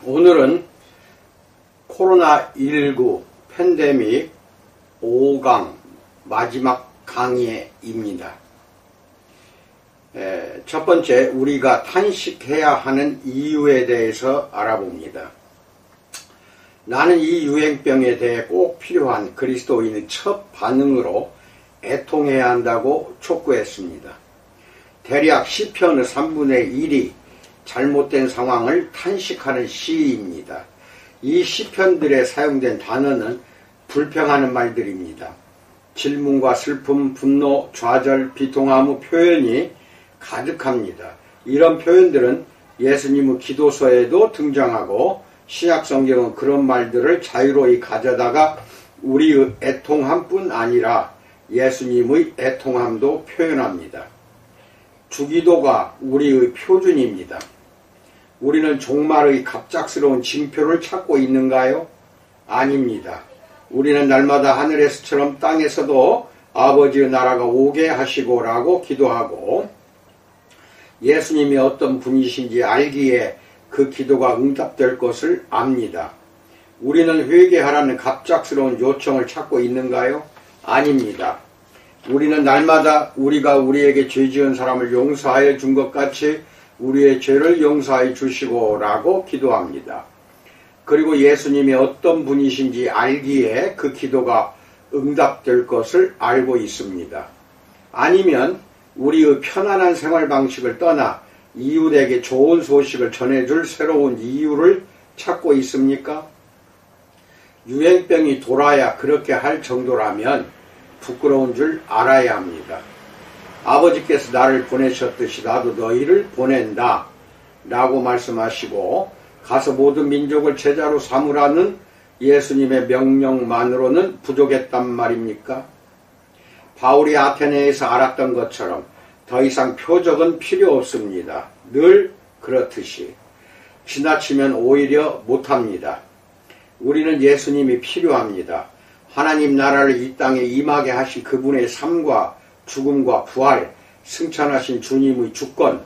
오늘은 코로나19 팬데믹 5강 마지막 강의입니다. 첫 번째, 우리가 탄식해야 하는 이유에 대해서 알아봅니다. 나는 이 유행병에 대해 꼭 필요한 그리스도인의 첫 반응으로 애통해야 한다고 촉구했습니다. 대략 시편의 3분의 1이 잘못된 상황을 탄식하는 시입니다. 이 시편들에 사용된 단어는 불평하는 말들입니다. 질문과 슬픔, 분노, 좌절, 비통함의 표현이 가득합니다. 이런 표현들은 예수님의 기도서에도 등장하고 신약성경은 그런 말들을 자유로이 가져다가 우리의 애통함뿐 아니라 예수님의 애통함도 표현합니다. 주기도가 우리의 표준입니다. 우리는 종말의 갑작스러운 징표를 찾고 있는가요? 아닙니다. 우리는 날마다 하늘에서처럼 땅에서도 아버지의 나라가 오게 하시고 라고 기도하고 예수님이 어떤 분이신지 알기에 그 기도가 응답될 것을 압니다. 우리는 회개하라는 갑작스러운 요청을 찾고 있는가요? 아닙니다. 우리는 날마다 우리가 우리에게 죄 지은 사람을 용서하여 준 것 같이 우리의 죄를 용서해 주시고 라고 기도합니다. 그리고 예수님이 어떤 분이신지 알기에 그 기도가 응답될 것을 알고 있습니다. 아니면 우리의 편안한 생활 방식을 떠나 이웃에게 좋은 소식을 전해줄 새로운 이유를 찾고 있습니까? 유행병이 돌아야 그렇게 할 정도라면 부끄러운 줄 알아야 합니다. 아버지께서 나를 보내셨듯이 나도 너희를 보낸다 라고 말씀하시고 가서 모든 민족을 제자로 삼으라는 예수님의 명령만으로는 부족했단 말입니까? 바울이 아테네에서 알았던 것처럼 더 이상 표적은 필요 없습니다. 늘 그렇듯이 지나치면 오히려 못합니다. 우리는 예수님이 필요합니다. 하나님 나라를 이 땅에 임하게 하신 그분의 삶과 죽음과 부활, 승천하신 주님의 주권,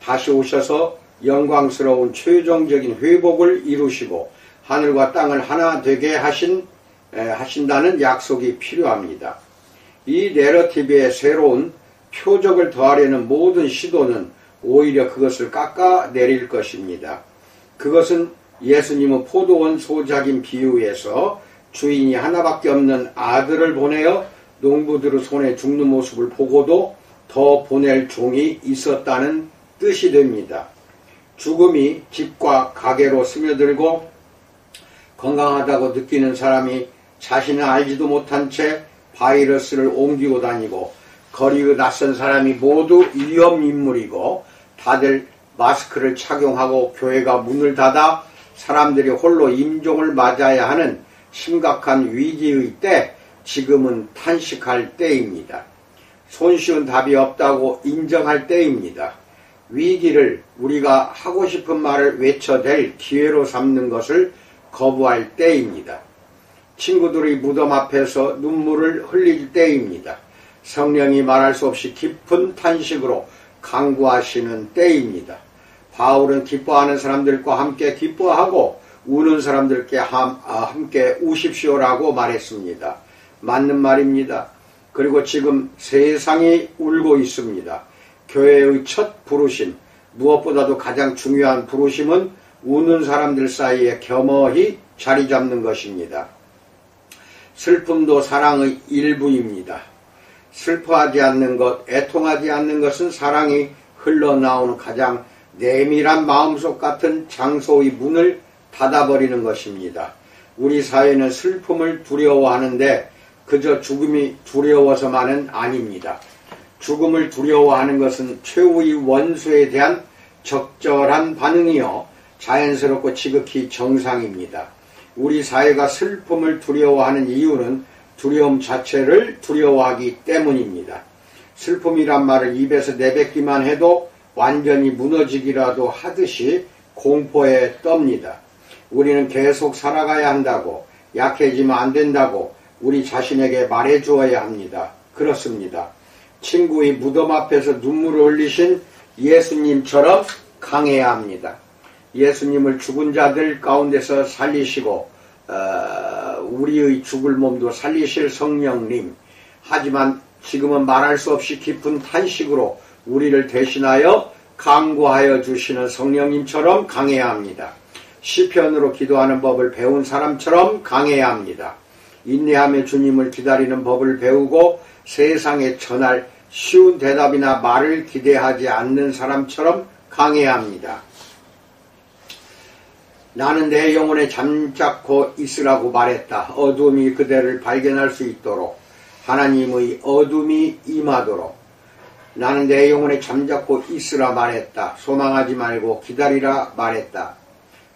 다시 오셔서 영광스러운 최종적인 회복을 이루시고 하늘과 땅을 하나 되게 하신다는 약속이 필요합니다. 이 내러티브에 새로운 표적을 더하려는 모든 시도는 오히려 그것을 깎아내릴 것입니다. 그것은 예수님은 포도원 소작인 비유에서 주인이 하나밖에 없는 아들을 보내어 농부들의 손에 죽는 모습을 보고도 더 보낼 종이 있었다는 뜻이 됩니다. 죽음이 집과 가게로 스며들고 건강하다고 느끼는 사람이 자신은 알지도 못한 채 바이러스를 옮기고 다니고 거리의 낯선 사람이 모두 위험인물이고 다들 마스크를 착용하고 교회가 문을 닫아 사람들이 홀로 임종을 맞아야 하는 심각한 위기의 때 지금은 탄식할 때입니다. 손쉬운 답이 없다고 인정할 때입니다. 위기를 우리가 하고 싶은 말을 외쳐댈 기회로 삼는 것을 거부할 때입니다. 친구들이 무덤 앞에서 눈물을 흘릴 때입니다. 성령이 말할 수 없이 깊은 탄식으로 간구하시는 때입니다. 바울은 기뻐하는 사람들과 함께 기뻐하고 우는 사람들께 함께 우십시오라고 말했습니다. 맞는 말입니다. 그리고 지금 세상이 울고 있습니다. 교회의 첫 부르심, 무엇보다도 가장 중요한 부르심은 우는 사람들 사이에 겸허히 자리 잡는 것입니다. 슬픔도 사랑의 일부입니다. 슬퍼하지 않는 것, 애통하지 않는 것은 사랑이 흘러나오는 가장 내밀한 마음속 같은 장소의 문을 닫아버리는 것입니다. 우리 사회는 슬픔을 두려워하는데 그저 죽음이 두려워서만은 아닙니다. 죽음을 두려워하는 것은 최후의 원수에 대한 적절한 반응이요 자연스럽고 지극히 정상입니다. 우리 사회가 슬픔을 두려워하는 이유는 두려움 자체를 두려워하기 때문입니다. 슬픔이란 말을 입에서 내뱉기만 해도 완전히 무너지기라도 하듯이 공포에 떱니다. 우리는 계속 살아가야 한다고, 약해지면 안 된다고 우리 자신에게 말해주어야 합니다. 그렇습니다. 친구의 무덤 앞에서 눈물을 흘리신 예수님처럼 강해야 합니다. 예수님을 죽은 자들 가운데서 살리시고 우리의 죽을 몸도 살리실 성령님, 하지만 지금은 말할 수 없이 깊은 탄식으로 우리를 대신하여 강구하여 주시는 성령님처럼 강해야 합니다. 시편으로 기도하는 법을 배운 사람처럼 강해야 합니다. 인내하며 주님을 기다리는 법을 배우고 세상에 전할 쉬운 대답이나 말을 기대하지 않는 사람처럼 강해야 합니다. 나는 내 영혼에 잠자코 있으라고 말했다. 어둠이 그대를 발견할 수 있도록, 하나님의 어둠이 임하도록. 나는 내 영혼에 잠자코 있으라 말했다. 소망하지 말고 기다리라 말했다.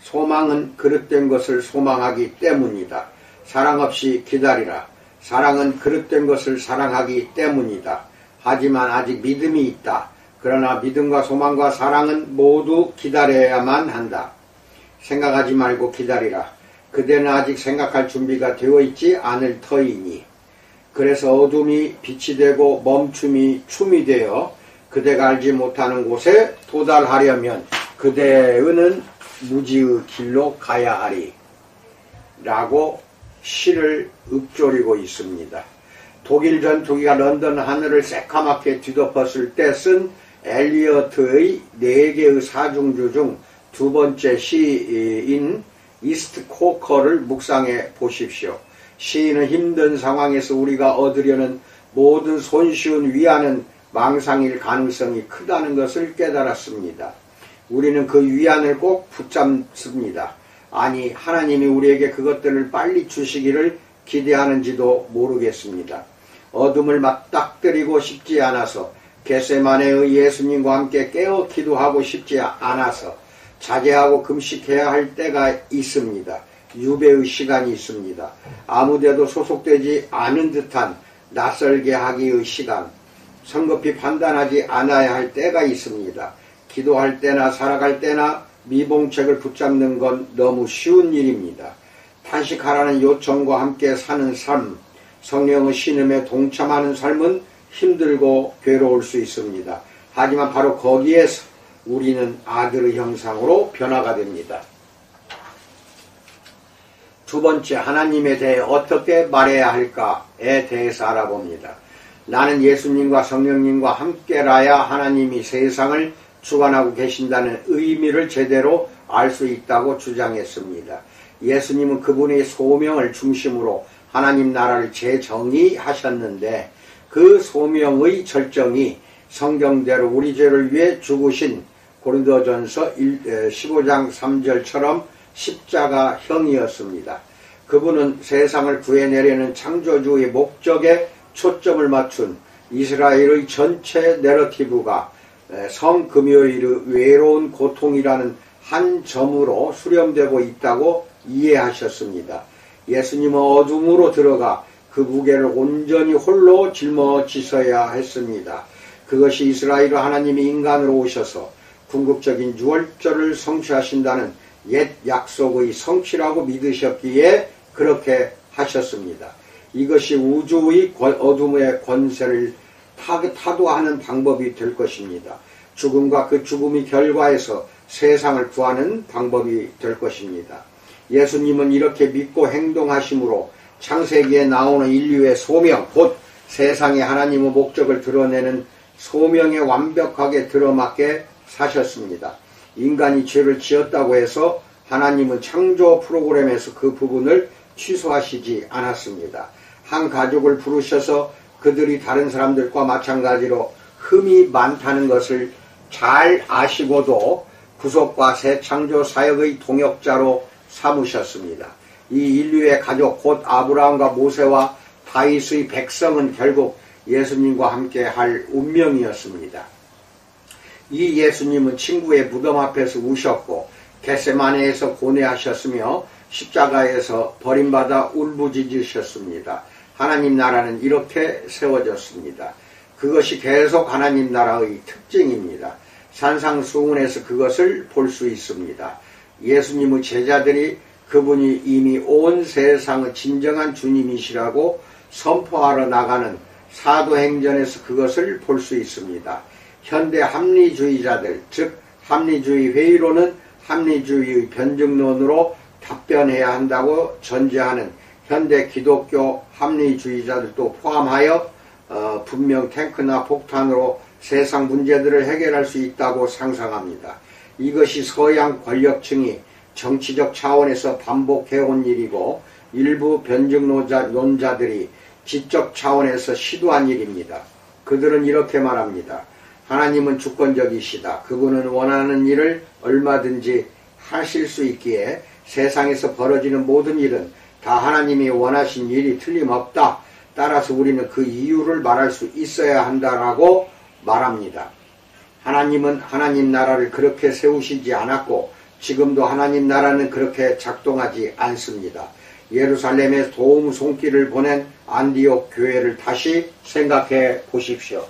소망은 그릇된 것을 소망하기 때문이다. 사랑 없이 기다리라. 사랑은 그릇된 것을 사랑하기 때문이다. 하지만 아직 믿음이 있다. 그러나 믿음과 소망과 사랑은 모두 기다려야만 한다. 생각하지 말고 기다리라. 그대는 아직 생각할 준비가 되어 있지 않을 터이니. 그래서 어둠이 빛이 되고 멈춤이 춤이 되어 그대가 알지 못하는 곳에 도달하려면 그대는 무지의 길로 가야 하리. 라고 시를 읊조리고 있습니다. 독일 전투기가 런던 하늘을 새카맣게 뒤덮었을 때 쓴 엘리어트의 4개의 사중주 중 두 번째 시인 이스트 코커를 묵상해 보십시오. 시인은 힘든 상황에서 우리가 얻으려는 모든 손쉬운 위안은 망상일 가능성이 크다는 것을 깨달았습니다. 우리는 그 위안을 꼭 붙잡습니다. 아니, 하나님이 우리에게 그것들을 빨리 주시기를 기대하는지도 모르겠습니다. 어둠을 맞닥뜨리고 싶지 않아서, 겟세마네의 예수님과 함께 깨어 기도하고 싶지 않아서 자제하고 금식해야 할 때가 있습니다. 유배의 시간이 있습니다. 아무데도 소속되지 않은 듯한 낯설게 하기의 시간, 성급히 판단하지 않아야 할 때가 있습니다. 기도할 때나 살아갈 때나 미봉책을 붙잡는 건 너무 쉬운 일입니다. 탄식하라는 요청과 함께 사는 삶, 성령의 신음에 동참하는 삶은 힘들고 괴로울 수 있습니다. 하지만 바로 거기에서 우리는 아들의 형상으로 변화가 됩니다. 두 번째, 하나님에 대해 어떻게 말해야 할까에 대해서 알아봅니다. 나는 예수님과 성령님과 함께라야 하나님이 세상을 주관하고 계신다는 의미를 제대로 알 수 있다고 주장했습니다. 예수님은 그분의 소명을 중심으로 하나님 나라를 재정의하셨는데 그 소명의 절정이 성경대로 우리 죄를 위해 죽으신 고린도전서 15장 3절처럼 십자가형이었습니다. 그분은 세상을 구해내려는 창조주의 목적에 초점을 맞춘 이스라엘의 전체 내러티브가 성금요일의 외로운 고통이라는 한 점으로 수렴되고 있다고 이해하셨습니다. 예수님은 어둠으로 들어가 그 무게를 온전히 홀로 짊어지셔야 했습니다. 그것이 이스라엘 하나님이 인간으로 오셔서 궁극적인 유월절을 성취하신다는 옛 약속의 성취라고 믿으셨기에 그렇게 하셨습니다. 이것이 우주의 어둠의 권세를 타도하는 방법이 될 것입니다. 죽음과 그 죽음의 결과에서 세상을 구하는 방법이 될 것입니다. 예수님은 이렇게 믿고 행동하심으로 창세기에 나오는 인류의 소명, 곧 세상에 하나님의 목적을 드러내는 소명에 완벽하게 들어맞게 사셨습니다. 인간이 죄를 지었다고 해서 하나님은 창조 프로그램에서 그 부분을 취소하시지 않았습니다. 한 가족을 부르셔서 그들이 다른 사람들과 마찬가지로 흠이 많다는 것을 잘 아시고도 구속과 새 창조 사역의 동역자로 삼으셨습니다. 이 인류의 가족 곧 아브라함과 모세와 다윗의 백성은 결국 예수님과 함께 할 운명이었습니다. 이 예수님은 친구의 무덤 앞에서 우셨고 겟세마네에서 고뇌하셨으며 십자가에서 버림받아 울부짖으셨습니다. 하나님 나라는 이렇게 세워졌습니다. 그것이 계속 하나님 나라의 특징입니다. 산상수훈에서 그것을 볼 수 있습니다. 예수님의 제자들이 그분이 이미 온 세상의 진정한 주님이시라고 선포하러 나가는 사도행전에서 그것을 볼 수 있습니다. 현대 합리주의자들, 즉 합리주의 회의론은 합리주의의 변증론으로 답변해야 한다고 전제하는 현대 기독교 합리주의자들도 포함하여 분명 탱크나 폭탄으로 세상 문제들을 해결할 수 있다고 상상합니다. 이것이 서양 권력층이 정치적 차원에서 반복해온 일이고 일부 변증론자들이 지적 차원에서 시도한 일입니다. 그들은 이렇게 말합니다. 하나님은 주권적이시다. 그분은 원하는 일을 얼마든지 하실 수 있기에 세상에서 벌어지는 모든 일은 다 하나님이 원하신 일이 틀림없다. 따라서 우리는 그 이유를 말할 수 있어야 한다라고 말합니다. 하나님은 하나님 나라를 그렇게 세우시지 않았고 지금도 하나님 나라는 그렇게 작동하지 않습니다. 예루살렘에 도움 손길을 보낸 안디옥 교회를 다시 생각해 보십시오.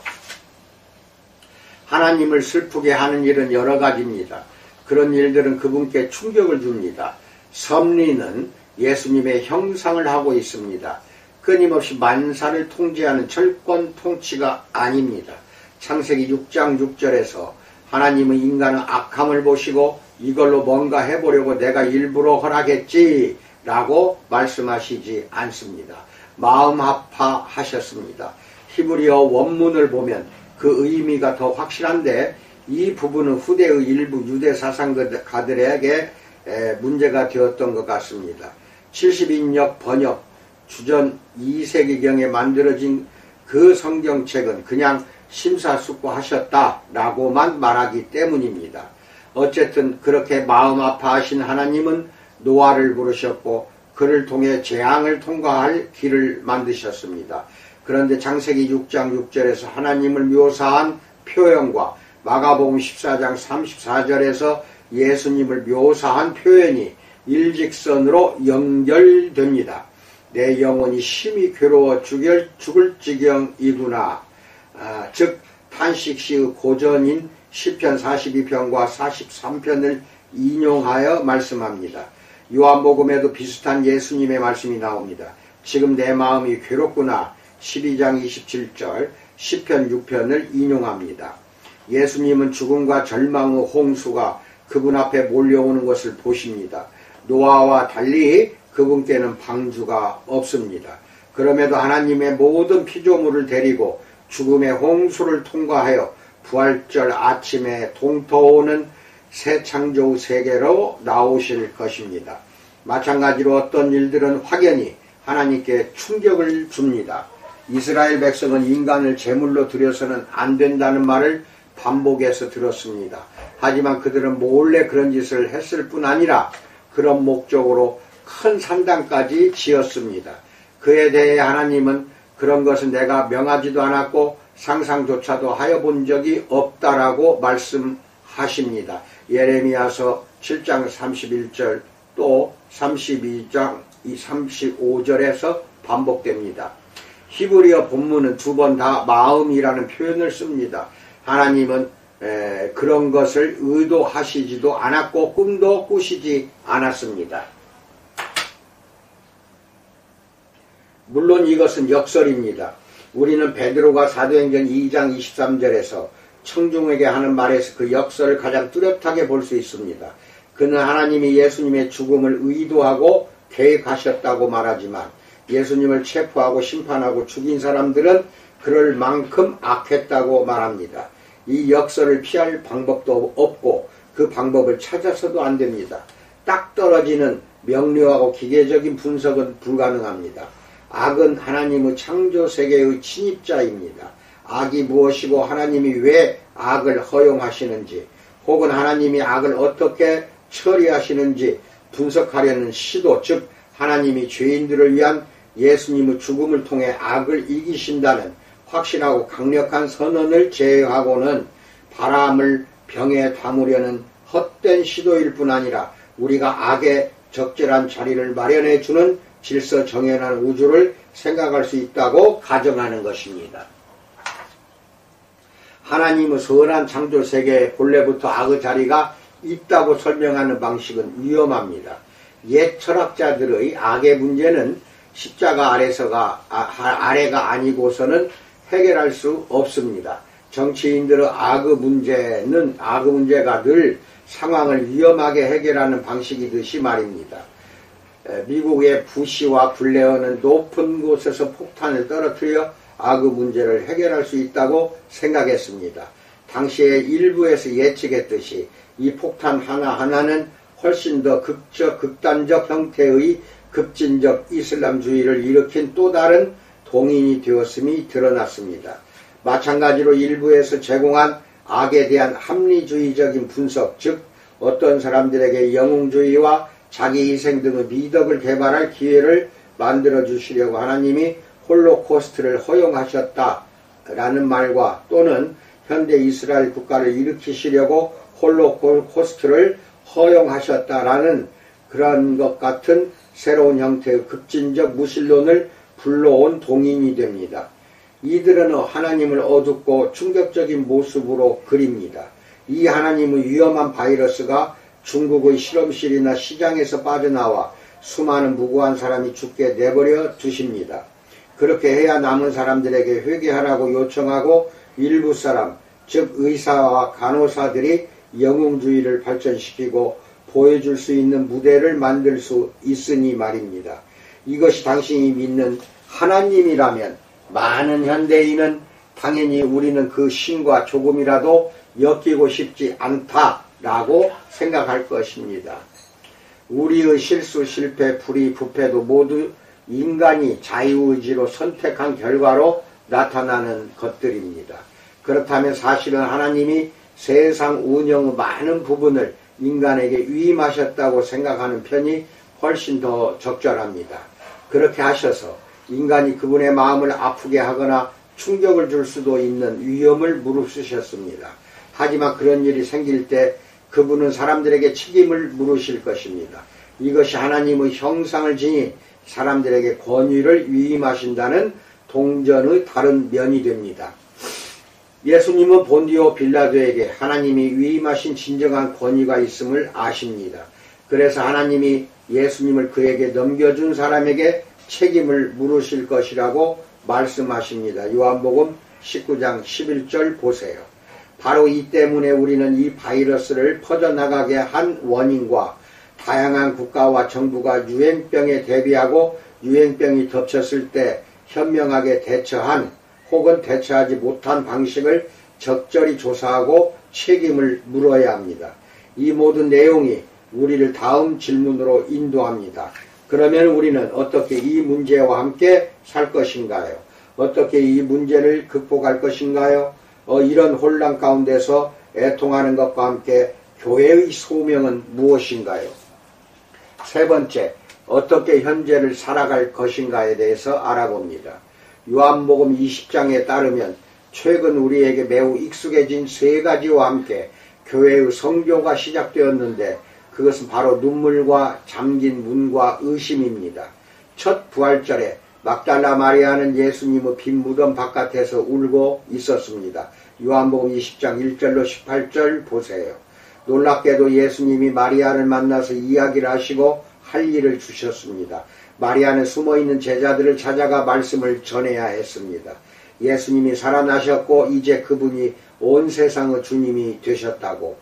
하나님을 슬프게 하는 일은 여러 가지입니다. 그런 일들은 그분께 충격을 줍니다. 섭리는 예수님의 형상을 하고 있습니다. 끊임없이 만사를 통제하는 철권 통치가 아닙니다. 창세기 6장 6절에서 하나님은 인간의 악함을 보시고 이걸로 뭔가 해보려고 내가 일부러 허락했지 라고 말씀하시지 않습니다. 마음 아파하셨습니다. 히브리어 원문을 보면 그 의미가 더 확실한데 이 부분은 후대의 일부 유대 사상가들에게 문제가 되었던 것 같습니다. 70인역 번역 주전 2세기경에 만들어진 그 성경책은 그냥 심사숙고하셨다라고만 말하기 때문입니다. 어쨌든 그렇게 마음 아파하신 하나님은 노아를 부르셨고 그를 통해 재앙을 통과할 길을 만드셨습니다. 그런데 창세기 6장 6절에서 하나님을 묘사한 표현과 마가복음 14장 34절에서 예수님을 묘사한 표현이 일직선으로 연결됩니다. 내 영혼이 심히 괴로워 죽을 지경이구나. 즉 탄식시의 고전인 시편 42편과 43편을 인용하여 말씀합니다. 요한복음에도 비슷한 예수님의 말씀이 나옵니다. 지금 내 마음이 괴롭구나. 12장 27절 시편 6편을 인용합니다. 예수님은 죽음과 절망의 홍수가 그분 앞에 몰려오는 것을 보십니다. 노아와 달리 그분께는 방주가 없습니다. 그럼에도 하나님의 모든 피조물을 데리고 죽음의 홍수를 통과하여 부활절 아침에 동토오는 새 창조 세계로 나오실 것입니다. 마찬가지로 어떤 일들은 확연히 하나님께 충격을 줍니다. 이스라엘 백성은 인간을 제물로 드려서는 안 된다는 말을 반복해서 들었습니다. 하지만 그들은 몰래 그런 짓을 했을 뿐 아니라 그런 목적으로 큰 산당까지 지었습니다. 그에 대해 하나님은 그런 것은 내가 명하지도 않았고 상상조차도 하여 본 적이 없다라고 말씀하십니다. 예레미야서 7장 31절 또 32장 35절에서 반복됩니다. 히브리어 본문은 두 번 다 마음이라는 표현을 씁니다. 하나님은 그런 것을 의도하시지도 않았고 꿈도 꾸시지 않았습니다. 물론 이것은 역설입니다. 우리는 베드로가 사도행전 2장 23절에서 청중에게 하는 말에서 그 역설을 가장 뚜렷하게 볼 수 있습니다. 그는 하나님이 예수님의 죽음을 의도하고 계획하셨다고 말하지만 예수님을 체포하고 심판하고 죽인 사람들은 그럴 만큼 악했다고 말합니다. 이 역설을 피할 방법도 없고 그 방법을 찾아서도 안 됩니다. 딱 떨어지는 명료하고 기계적인 분석은 불가능합니다. 악은 하나님의 창조세계의 침입자입니다. 악이 무엇이고 하나님이 왜 악을 허용하시는지 혹은 하나님이 악을 어떻게 처리하시는지 분석하려는 시도, 즉 하나님이 죄인들을 위한 예수님의 죽음을 통해 악을 이기신다는 확실하고 강력한 선언을 제외하고는 바람을 병에 담으려는 헛된 시도일 뿐 아니라 우리가 악의 적절한 자리를 마련해 주는 질서 정연한 우주를 생각할 수 있다고 가정하는 것입니다. 하나님의 선한 창조 세계에 본래부터 악의 자리가 있다고 설명하는 방식은 위험합니다. 옛 철학자들의 악의 문제는 십자가 아래가 아니고서는 해결할 수 없습니다. 정치인들의 악의 문제가 늘 상황을 위험하게 해결하는 방식이듯이 말입니다. 미국의 부시와 블레어는 높은 곳에서 폭탄을 떨어뜨려 악의 문제를 해결할 수 있다고 생각했습니다. 당시에 일부에서 예측했듯이 이 폭탄 하나하나는 훨씬 더 극단적 형태의 급진적 이슬람주의를 일으킨 또 다른 동인이 되었음이 드러났습니다. 마찬가지로 일부에서 제공한 악에 대한 합리주의적인 분석, 즉 어떤 사람들에게 영웅주의와 자기 희생 등의 미덕을 개발할 기회를 만들어 주시려고 하나님이 홀로코스트를 허용하셨다라는 말과 또는 현대 이스라엘 국가를 일으키시려고 홀로코스트를 허용하셨다라는 그런 것 같은 새로운 형태의 급진적 무신론을 불러온 동인이 됩니다. 이들은 하나님을 어둡고 충격적인 모습으로 그립니다. 이 하나님의 위험한 바이러스가 중국의 실험실이나 시장에서 빠져나와 수많은 무고한 사람이 죽게 내버려 두십니다. 그렇게 해야 남은 사람들에게 회개하라고 요청하고 일부 사람, 즉 의사와 간호사들이 영웅주의를 발전시키고 보여줄 수 있는 무대를 만들 수 있으니 말입니다. 이것이 당신이 믿는 하나님이라면 많은 현대인은 당연히 우리는 그 신과 조금이라도 엮이고 싶지 않다라고 생각할 것입니다. 우리의 실수, 실패, 불의, 부패도 모두 인간이 자유의지로 선택한 결과로 나타나는 것들입니다. 그렇다면 사실은 하나님이 세상 운영의 많은 부분을 인간에게 위임하셨다고 생각하는 편이 훨씬 더 적절합니다. 그렇게 하셔서 인간이 그분의 마음을 아프게 하거나 충격을 줄 수도 있는 위험을 무릅쓰셨습니다. 하지만 그런 일이 생길 때 그분은 사람들에게 책임을 물으실 것입니다. 이것이 하나님의 형상을 지닌 사람들에게 권위를 위임하신다는 동전의 다른 면이 됩니다. 예수님은 본디오 빌라도에게 하나님이 위임하신 진정한 권위가 있음을 아십니다. 그래서 하나님이 예수님을 그에게 넘겨준 사람에게 책임을 물으실 것이라고 말씀하십니다. 요한복음 19장 11절 보세요. 바로 이 때문에 우리는 이 바이러스를 퍼져나가게 한 원인과 다양한 국가와 정부가 유행병에 대비하고 유행병이 덮쳤을 때 현명하게 대처한 혹은 대처하지 못한 방식을 적절히 조사하고 책임을 물어야 합니다. 이 모든 내용이 우리를 다음 질문으로 인도합니다. 그러면 우리는 어떻게 이 문제와 함께 살 것인가요? 어떻게 이 문제를 극복할 것인가요? 이런 혼란 가운데서 애통하는 것과 함께 교회의 소명은 무엇인가요? 세 번째, 어떻게 현재를 살아갈 것인가에 대해서 알아봅니다. 요한복음 20장에 따르면 최근 우리에게 매우 익숙해진 세 가지와 함께 교회의 성교가 시작되었는데 그것은 바로 눈물과 잠긴 문과 의심입니다. 첫 부활절에 막달라 마리아는 예수님의 빈 무덤 바깥에서 울고 있었습니다. 요한복음 20장 1절로 18절 보세요. 놀랍게도 예수님이 마리아를 만나서 이야기를 하시고 할 일을 주셨습니다. 마리아는 숨어있는 제자들을 찾아가 말씀을 전해야 했습니다. 예수님이 살아나셨고 이제 그분이 온 세상의 주님이 되셨다고.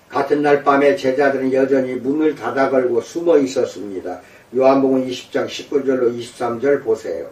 같은 날 밤에 제자들은 여전히 문을 닫아 걸고 숨어 있었습니다. 요한복음 20장 19절로 23절 보세요.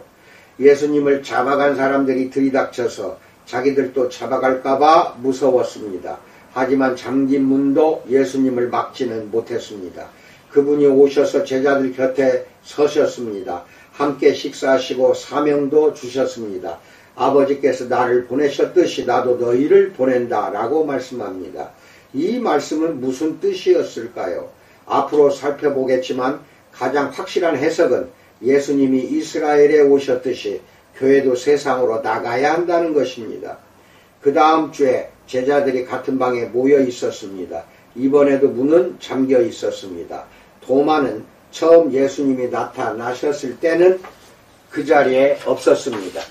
예수님을 잡아간 사람들이 들이닥쳐서 자기들도 잡아갈까봐 무서웠습니다. 하지만 잠긴 문도 예수님을 막지는 못했습니다. 그분이 오셔서 제자들 곁에 서셨습니다. 함께 식사하시고 사명도 주셨습니다. 아버지께서 나를 보내셨듯이 나도 너희를 보낸다 라고 말씀합니다. 이 말씀은 무슨 뜻이었을까요? 앞으로 살펴보겠지만 가장 확실한 해석은 예수님이 이스라엘에 오셨듯이 교회도 세상으로 나가야 한다는 것입니다. 그 다음 주에 제자들이 같은 방에 모여 있었습니다. 이번에도 문은 잠겨 있었습니다. 도마는 처음 예수님이 나타나셨을 때는 그 자리에 없었습니다.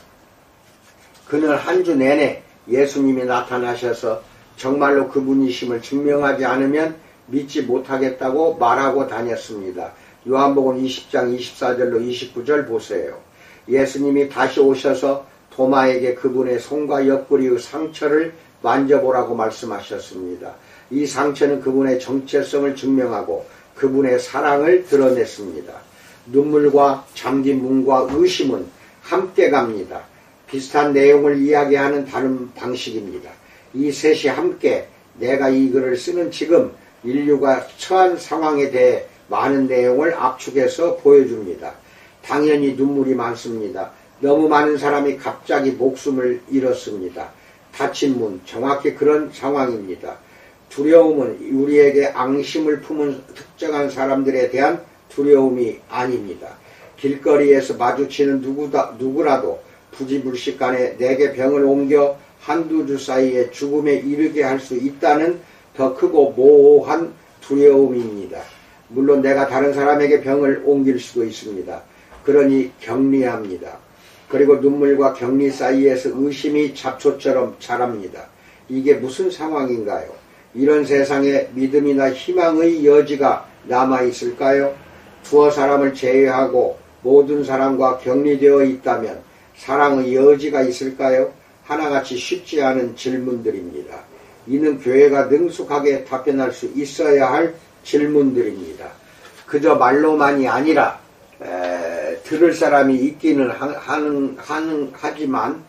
그는 한 주 내내 예수님이 나타나셔서 정말로 그분이심을 증명하지 않으면 믿지 못하겠다고 말하고 다녔습니다. 요한복음 20장 24절로 29절 보세요. 예수님이 다시 오셔서 도마에게 그분의 손과 옆구리의 상처를 만져보라고 말씀하셨습니다. 이 상처는 그분의 정체성을 증명하고 그분의 사랑을 드러냈습니다. 눈물과 잠긴 문과 의심은 함께 갑니다. 비슷한 내용을 이야기하는 다른 방식입니다. 이 셋이 함께 내가 이 글을 쓰는 지금 인류가 처한 상황에 대해 많은 내용을 압축해서 보여줍니다. 당연히 눈물이 많습니다. 너무 많은 사람이 갑자기 목숨을 잃었습니다. 닫힌 문, 정확히 그런 상황입니다. 두려움은 우리에게 앙심을 품은 특정한 사람들에 대한 두려움이 아닙니다. 길거리에서 마주치는 누구라도 부지불식간에 내게 병을 옮겨 한두 주 사이에 죽음에 이르게 할 수 있다는 더 크고 모호한 두려움입니다. 물론 내가 다른 사람에게 병을 옮길 수도 있습니다. 그러니 격리합니다. 그리고 눈물과 격리 사이에서 의심이 잡초처럼 자랍니다. 이게 무슨 상황인가요? 이런 세상에 믿음이나 희망의 여지가 남아있을까요? 두어 사람을 제외하고 모든 사람과 격리되어 있다면 사랑의 여지가 있을까요? 하나같이 쉽지 않은 질문들입니다. 이는 교회가 능숙하게 답변할 수 있어야 할 질문들입니다. 그저 말로만이 아니라 들을 사람이 있기는 하지만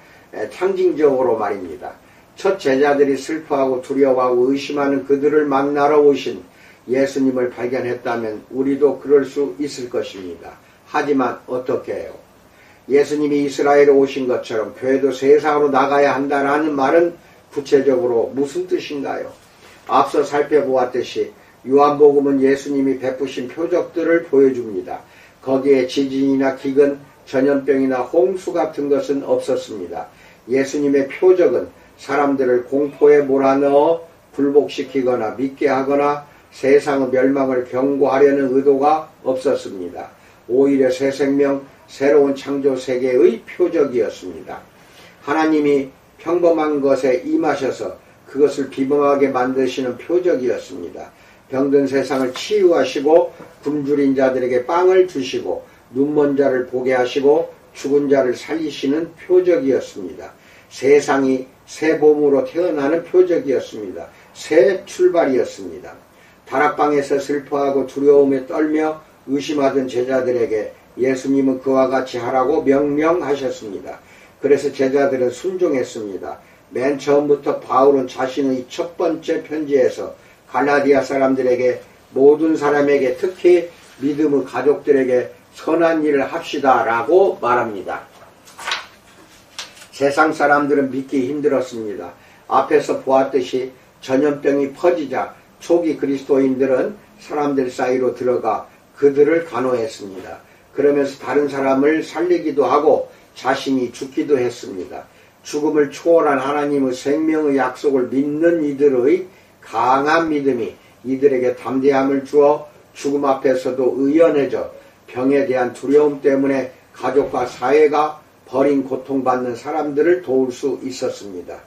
상징적으로 말입니다. 첫 제자들이 슬퍼하고 두려워하고 의심하는 그들을 만나러 오신 예수님을 발견했다면 우리도 그럴 수 있을 것입니다. 하지만 어떻게 해요? 예수님이 이스라엘에 오신 것처럼 교회도 세상으로 나가야 한다는 말은 구체적으로 무슨 뜻인가요? 앞서 살펴보았듯이 요한복음은 예수님이 베푸신 표적들을 보여줍니다. 거기에 지진이나 기근, 전염병이나 홍수 같은 것은 없었습니다. 예수님의 표적은 사람들을 공포에 몰아넣어 굴복시키거나 믿게 하거나 세상의 멸망을 경고하려는 의도가 없었습니다. 오히려 새 생명, 새로운 창조 세계의 표적이었습니다. 하나님이 평범한 것에 임하셔서 그것을 비범하게 만드시는 표적이었습니다. 병든 세상을 치유하시고 굶주린 자들에게 빵을 주시고 눈먼 자를 보게 하시고 죽은 자를 살리시는 표적이었습니다. 세상이 새 봄으로 태어나는 표적이었습니다. 새 출발이었습니다. 다락방에서 슬퍼하고 두려움에 떨며 의심하던 제자들에게 예수님은 그와 같이 하라고 명령하셨습니다. 그래서 제자들은 순종했습니다. 맨 처음부터 바울은 자신의 첫 번째 편지에서 갈라디아 사람들에게 모든 사람에게 특히 믿음의 가족들에게 선한 일을 합시다 라고 말합니다. 세상 사람들은 믿기 힘들었습니다. 앞에서 보았듯이 전염병이 퍼지자 초기 그리스도인들은 사람들 사이로 들어가 그들을 간호했습니다. 그러면서 다른 사람을 살리기도 하고 자신이 죽기도 했습니다. 죽음을 초월한 하나님의 생명의 약속을 믿는 이들의 강한 믿음이 이들에게 담대함을 주어 죽음 앞에서도 의연해져 병에 대한 두려움 때문에 가족과 사회가 버린 고통받는 사람들을 도울 수 있었습니다.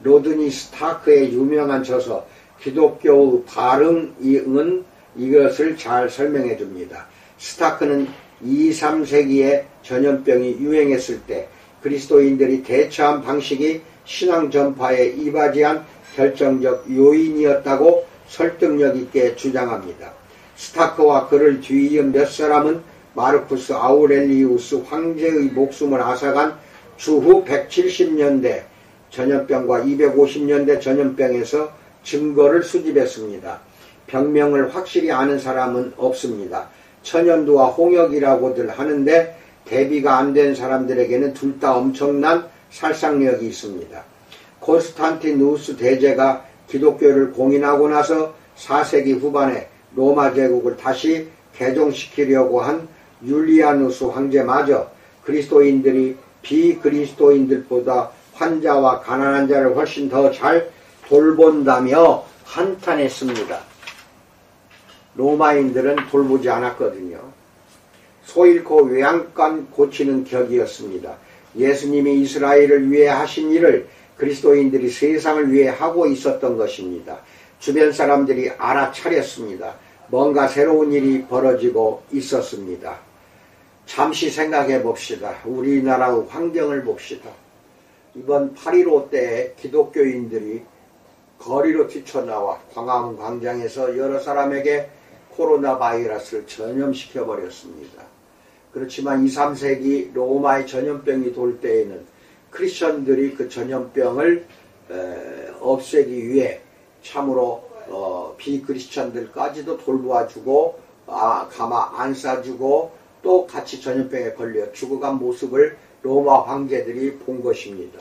로드니 스타크의 유명한 저서 기독교의 발흥은 이것을 잘 설명해 줍니다. 스타크는 2, 3세기에 전염병이 유행했을 때 그리스도인들이 대처한 방식이 신앙 전파에 이바지한 결정적 요인이었다고 설득력 있게 주장합니다. 스타크와 그를 뒤이은 몇 사람은 마르쿠스 아우렐리우스 황제의 목숨을 앗아간 주후 170년대 전염병과 250년대 전염병에서 증거를 수집했습니다. 병명을 확실히 아는 사람은 없습니다. 천연두와 홍역이라고들 하는데 대비가 안 된 사람들에게는 둘 다 엄청난 살상력이 있습니다. 콘스탄티누스 대제가 기독교를 공인하고 나서 4세기 후반에 로마 제국을 다시 개종시키려고 한 율리아누스 황제마저 그리스도인들이 비그리스도인들보다 환자와 가난한 자를 훨씬 더 잘 돌본다며 한탄했습니다. 로마인들은 돌보지 않았거든요. 소 잃고 외양간 고치는 격이었습니다. 예수님이 이스라엘을 위해 하신 일을 그리스도인들이 세상을 위해 하고 있었던 것입니다. 주변 사람들이 알아차렸습니다. 뭔가 새로운 일이 벌어지고 있었습니다. 잠시 생각해 봅시다. 우리나라의 환경을 봅시다. 이번 8.15 때 기독교인들이 거리로 뛰쳐나와 광화문 광장에서 여러 사람에게 코로나 바이러스를 전염시켜 버렸습니다. 그렇지만 2, 3세기 로마의 전염병이 돌 때에는 크리스천들이 그 전염병을 없애기 위해 참으로 비크리스천들까지도 돌보아주고 가마 안 싸주고 또 같이 전염병에 걸려 죽어간 모습을 로마 황제들이 본 것입니다.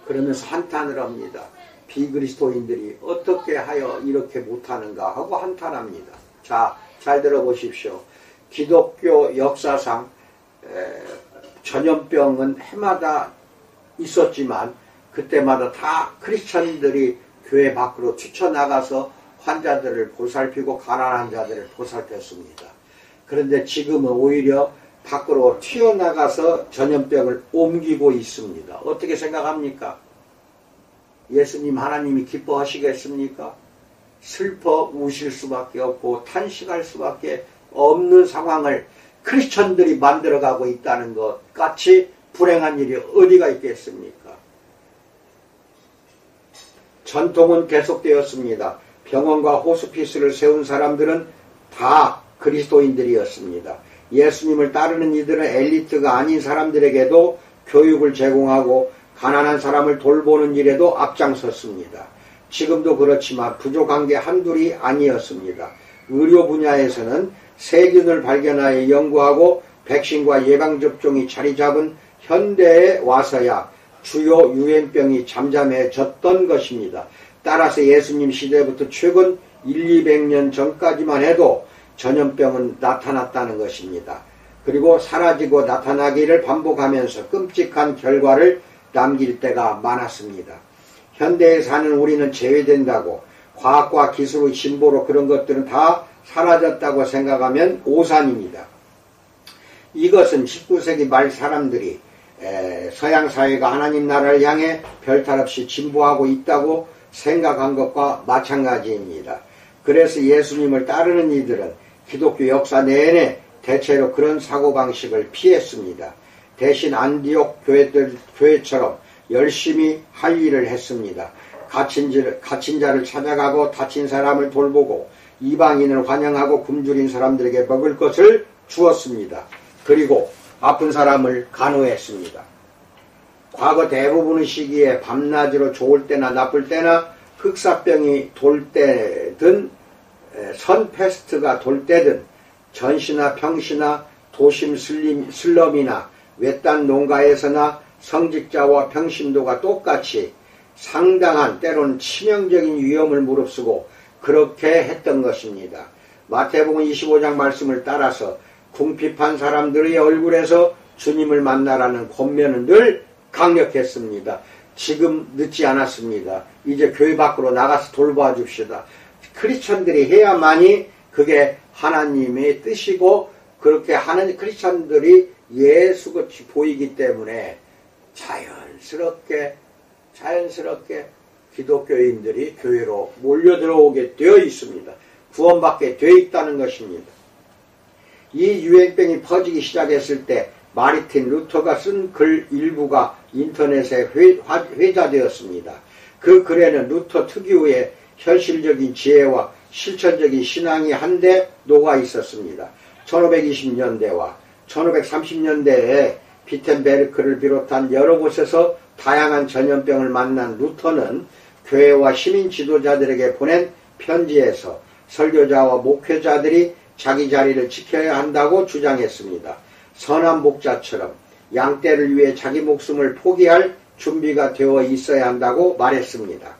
그러면서 한탄을 합니다. 비그리스도인들이 어떻게 하여 이렇게 못하는가 하고 한탄합니다. 자, 잘 들어보십시오. 기독교 역사상 전염병은 해마다 있었지만 그때마다 다 크리스천들이 교회 밖으로 뛰쳐나가서 환자들을 보살피고 가난한 자들을 보살폈습니다. 그런데 지금은 오히려 밖으로 튀어나가서 전염병을 옮기고 있습니다. 어떻게 생각합니까? 예수님 하나님이 기뻐하시겠습니까? 슬퍼 우실 수밖에 없고 탄식할 수밖에 없는 상황을 크리스천들이 만들어가고 있다는 것 같이 불행한 일이 어디가 있겠습니까? 전통은 계속되었습니다. 병원과 호스피스를 세운 사람들은 다 그리스도인들이었습니다. 예수님을 따르는 이들은 엘리트가 아닌 사람들에게도 교육을 제공하고 가난한 사람을 돌보는 일에도 앞장섰습니다. 지금도 그렇지만 부족한 게 한둘이 아니었습니다. 의료 분야에서는 세균을 발견하여 연구하고 백신과 예방접종이 자리 잡은 현대에 와서야 주요 유행병이 잠잠해졌던 것입니다. 따라서 예수님 시대부터 최근 100~200년 전까지만 해도 전염병은 나타났다는 것입니다. 그리고 사라지고 나타나기를 반복하면서 끔찍한 결과를 남길 때가 많았습니다. 현대에 사는 우리는 제외된다고 과학과 기술의 진보로 그런 것들은 다 사라졌다고 생각하면 오산입니다. 이것은 19세기 말 사람들이 서양 사회가 하나님 나라를 향해 별탈 없이 진보하고 있다고 생각한 것과 마찬가지입니다. 그래서 예수님을 따르는 이들은 기독교 역사 내내 대체로 그런 사고방식을 피했습니다. 대신 안디옥 교회처럼 열심히 할 일을 했습니다. 갇힌 자를 찾아가고 다친 사람을 돌보고 이방인을 환영하고 굶주린 사람들에게 먹을 것을 주었습니다. 그리고 아픈 사람을 간호했습니다. 과거 대부분의 시기에 밤낮으로 좋을 때나 나쁠 때나 흑사병이 돌 때든 선페스트가 돌 때든 전시나 평시나 도심 슬럼이나 외딴 농가에서나 성직자와 평신도가 똑같이 상당한 때로는 치명적인 위험을 무릅쓰고 그렇게 했던 것입니다. 마태복음 25장 말씀을 따라서 궁핍한 사람들의 얼굴에서 주님을 만나라는 권면은 늘 강력했습니다. 지금 늦지 않았습니다. 이제 교회 밖으로 나가서 돌봐 줍시다. 크리스천들이 해야만이 그게 하나님의 뜻이고 그렇게 하는 크리스천들이 예수같이 보이기 때문에 자연스럽게 기독교인들이 교회로 몰려들어오게 되어 있습니다. 구원받게 되어 있다는 것입니다. 이 유행병이 퍼지기 시작했을 때 마르틴 루터가 쓴 글 일부가 인터넷에 회자되었습니다. 그 글에는 루터 특유의 현실적인 지혜와 실천적인 신앙이 한데 녹아 있었습니다. 1520년대와 1530년대에 비텐베르크를 비롯한 여러 곳에서 다양한 전염병을 만난 루터는 교회와 시민 지도자들에게 보낸 편지에서 설교자와 목회자들이 자기 자리를 지켜야 한다고 주장했습니다. 선한 목자처럼 양떼를 위해 자기 목숨을 포기할 준비가 되어 있어야 한다고 말했습니다.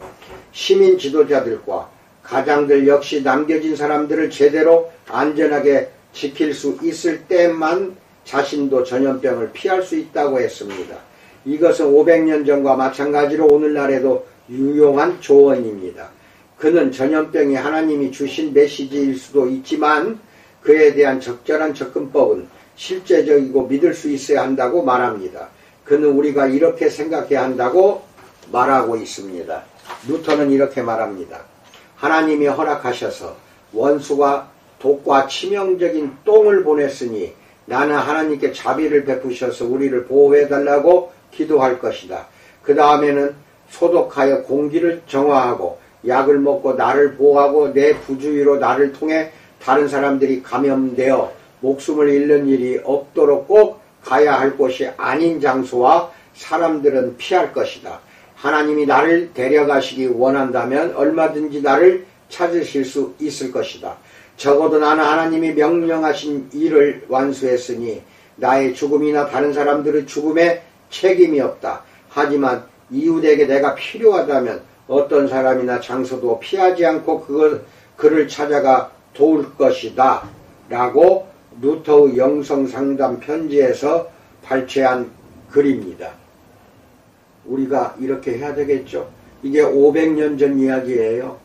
시민 지도자들과 가장들 역시 남겨진 사람들을 제대로 안전하게 지킬 수 있을 때만 자신도 전염병을 피할 수 있다고 했습니다. 이것은 500년 전과 마찬가지로 오늘날에도 유용한 조언입니다. 그는 전염병이 하나님이 주신 메시지일 수도 있지만 그에 대한 적절한 접근법은 실제적이고 믿을 수 있어야 한다고 말합니다. 그는 우리가 이렇게 생각해야 한다고 말하고 있습니다. 루터는 이렇게 말합니다. 하나님이 허락하셔서 원수가 독과 치명적인 똥을 보냈으니 나는 하나님께 자비를 베푸셔서 우리를 보호해달라고 기도할 것이다. 그 다음에는 소독하여 공기를 정화하고 약을 먹고 나를 보호하고 내 부주의로 나를 통해 다른 사람들이 감염되어 목숨을 잃는 일이 없도록 꼭 가야 할 곳이 아닌 장소와 사람들은 피할 것이다. 하나님이 나를 데려가시기 원한다면 얼마든지 나를 찾으실 수 있을 것이다. 적어도 나는 하나님이 명령하신 일을 완수했으니 나의 죽음이나 다른 사람들의 죽음에 책임이 없다. 하지만 이웃에게 내가 필요하다면 어떤 사람이나 장소도 피하지 않고 그를 찾아가 도울 것이다. 라고 루터의 영성상담 편지에서 발췌한 글입니다. 우리가 이렇게 해야 되겠죠. 이게 500년 전 이야기예요.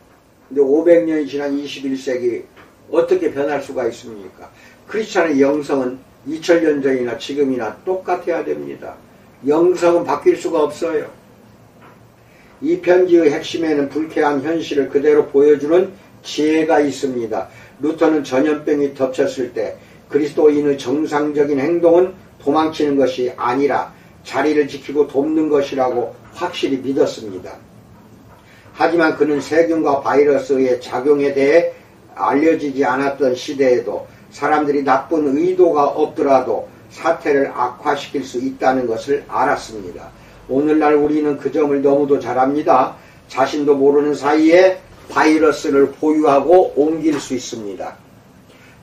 근데 500년이 지난 21세기 어떻게 변할 수가 있습니까? 크리스찬의 영성은 2000년 전이나 지금이나 똑같아야 됩니다. 영성은 바뀔 수가 없어요. 이 편지의 핵심에는 불쾌한 현실을 그대로 보여주는 지혜가 있습니다. 루터는 전염병이 덮쳤을 때 그리스도인의 정상적인 행동은 도망치는 것이 아니라 자리를 지키고 돕는 것이라고 확실히 믿었습니다. 하지만 그는 세균과 바이러스의 작용에 대해 알려지지 않았던 시대에도 사람들이 나쁜 의도가 없더라도 사태를 악화시킬 수 있다는 것을 알았습니다. 오늘날 우리는 그 점을 너무도 잘 압니다. 자신도 모르는 사이에 바이러스를 보유하고 옮길 수 있습니다.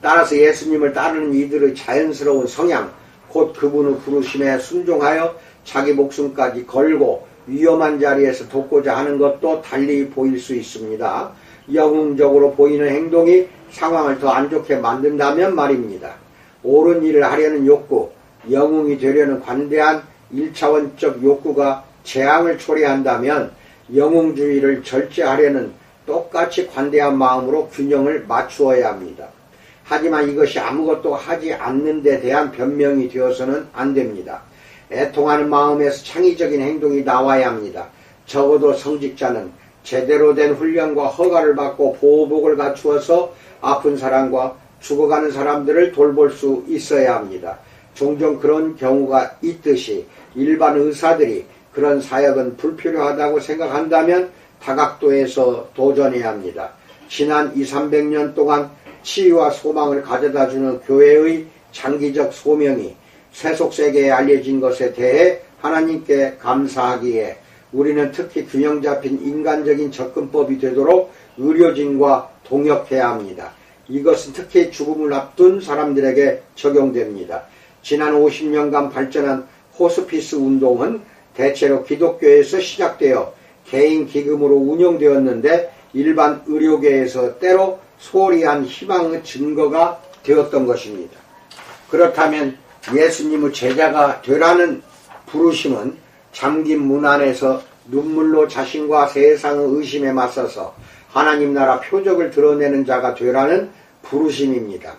따라서 예수님을 따르는 이들의 자연스러운 성향, 곧 그분의 부르심에 순종하여 자기 목숨까지 걸고 위험한 자리에서 돕고자 하는 것도 달리 보일 수 있습니다. 영웅적으로 보이는 행동이 상황을 더 안 좋게 만든다면 말입니다. 옳은 일을 하려는 욕구, 영웅이 되려는 관대한 1차원적 욕구가 재앙을 초래한다면 영웅주의를 절제하려는 똑같이 관대한 마음으로 균형을 맞추어야 합니다. 하지만 이것이 아무것도 하지 않는 데 대한 변명이 되어서는 안 됩니다. 애통하는 마음에서 창의적인 행동이 나와야 합니다. 적어도 성직자는 제대로 된 훈련과 허가를 받고 보호복을 갖추어서 아픈 사람과 죽어가는 사람들을 돌볼 수 있어야 합니다. 종종 그런 경우가 있듯이 일반 의사들이 그런 사역은 불필요하다고 생각한다면 다각도에서 도전해야 합니다. 지난 200~300년 동안 치유와 소망을 가져다주는 교회의 장기적 소명이 세속세계에 알려진 것에 대해 하나님께 감사하기에 우리는 특히 균형 잡힌 인간적인 접근법이 되도록 의료진과 동역해야 합니다. 이것은 특히 죽음을 앞둔 사람들에게 적용됩니다. 지난 50년간 발전한 호스피스 운동은 대체로 기독교에서 시작되어 개인 기금으로 운영되었는데 일반 의료계에서 때로 소홀히 한 희망의 증거가 되었던 것입니다. 그렇다면 예수님의 제자가 되라는 부르심은 잠긴 문 안에서 눈물로 자신과 세상의 의심에 맞서서 하나님 나라 표적을 드러내는 자가 되라는 부르심입니다.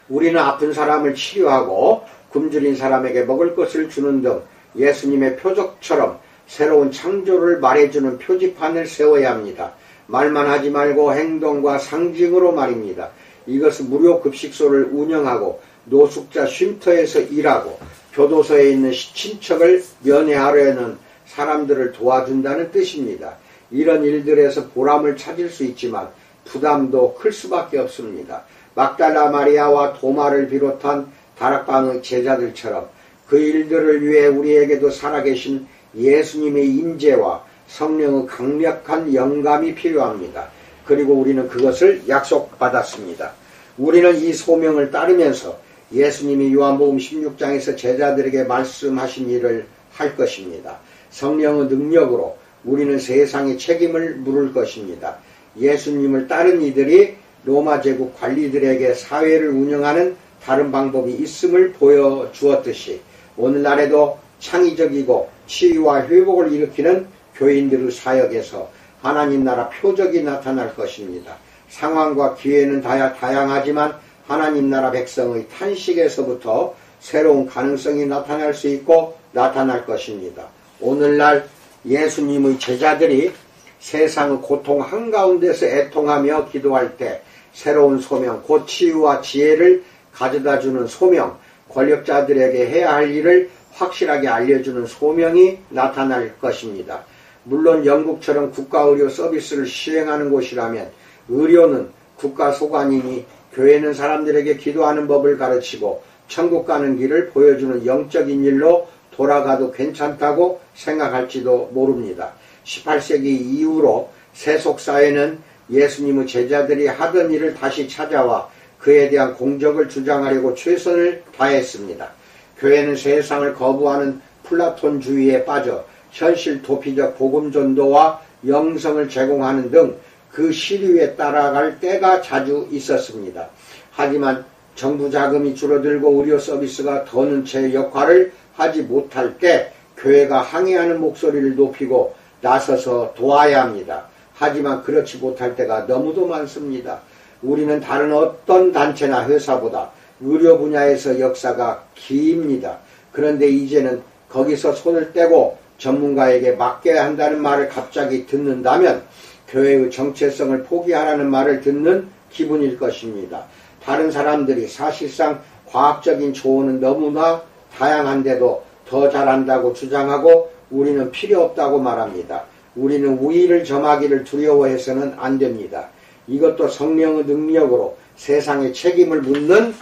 우리는 아픈 사람을 치료하고 굶주린 사람에게 먹을 것을 주는 등 예수님의 표적처럼 새로운 창조를 말해주는 표지판을 세워야 합니다. 말만 하지 말고 행동과 상징으로 말입니다. 이것은 무료 급식소를 운영하고 노숙자 쉼터에서 일하고 교도소에 있는 친척을 면회하려는 사람들을 도와준다는 뜻입니다. 이런 일들에서 보람을 찾을 수 있지만 부담도 클 수밖에 없습니다. 막달라 마리아와 도마를 비롯한 다락방의 제자들처럼 그 일들을 위해 우리에게도 살아계신 예수님의 임재와 성령의 강력한 영감이 필요합니다. 그리고 우리는 그것을 약속받았습니다. 우리는 이 소명을 따르면서 예수님이 요한복음 16장에서 제자들에게 말씀하신 일을 할 것입니다. 성령의 능력으로 우리는 세상의 책임을 물을 것입니다. 예수님을 따른 이들이 로마 제국 관리들에게 사회를 운영하는 다른 방법이 있음을 보여주었듯이 오늘날에도 창의적이고 치유와 회복을 일으키는 교인들의 사역에서 하나님 나라 표적이 나타날 것입니다. 상황과 기회는 다양하지만 하나님 나라 백성의 탄식에서부터 새로운 가능성이 나타날 수 있고 나타날 것입니다. 오늘날 예수님의 제자들이 세상의 고통 한가운데서 애통하며 기도할 때 새로운 소명, 곧 치유와 지혜를 가져다주는 소명, 권력자들에게 해야 할 일을 확실하게 알려주는 소명이 나타날 것입니다. 물론 영국처럼 국가의료 서비스를 시행하는 곳이라면 의료는 국가소관이니 교회는 사람들에게 기도하는 법을 가르치고 천국 가는 길을 보여주는 영적인 일로 돌아가도 괜찮다고 생각할지도 모릅니다. 18세기 이후로 세속사회는 예수님의 제자들이 하던 일을 다시 찾아와 그에 대한 공적을 주장하려고 최선을 다했습니다. 교회는 세상을 거부하는 플라톤주의에 빠져 현실 도피적 복음 전도와 영성을 제공하는 등 그 시류에 따라갈 때가 자주 있었습니다. 하지만 정부 자금이 줄어들고 의료 서비스가 더는 제 역할을 하지 못할 때 교회가 항의하는 목소리를 높이고 나서서 도와야 합니다. 하지만 그렇지 못할 때가 너무도 많습니다. 우리는 다른 어떤 단체나 회사보다 의료 분야에서 역사가 깁니다. 그런데 이제는 거기서 손을 떼고 전문가에게 맡겨야 한다는 말을 갑자기 듣는다면 교회의 정체성을 포기하라는 말을 듣는 기분일 것입니다. 다른 사람들이 사실상 과학적인 조언은 너무나 다양한데도 더 잘한다고 주장하고 우리는 필요 없다고 말합니다. 우리는 우위를 점하기를 두려워해서는 안 됩니다. 이것도 성령의 능력으로 세상에 책임을 묻는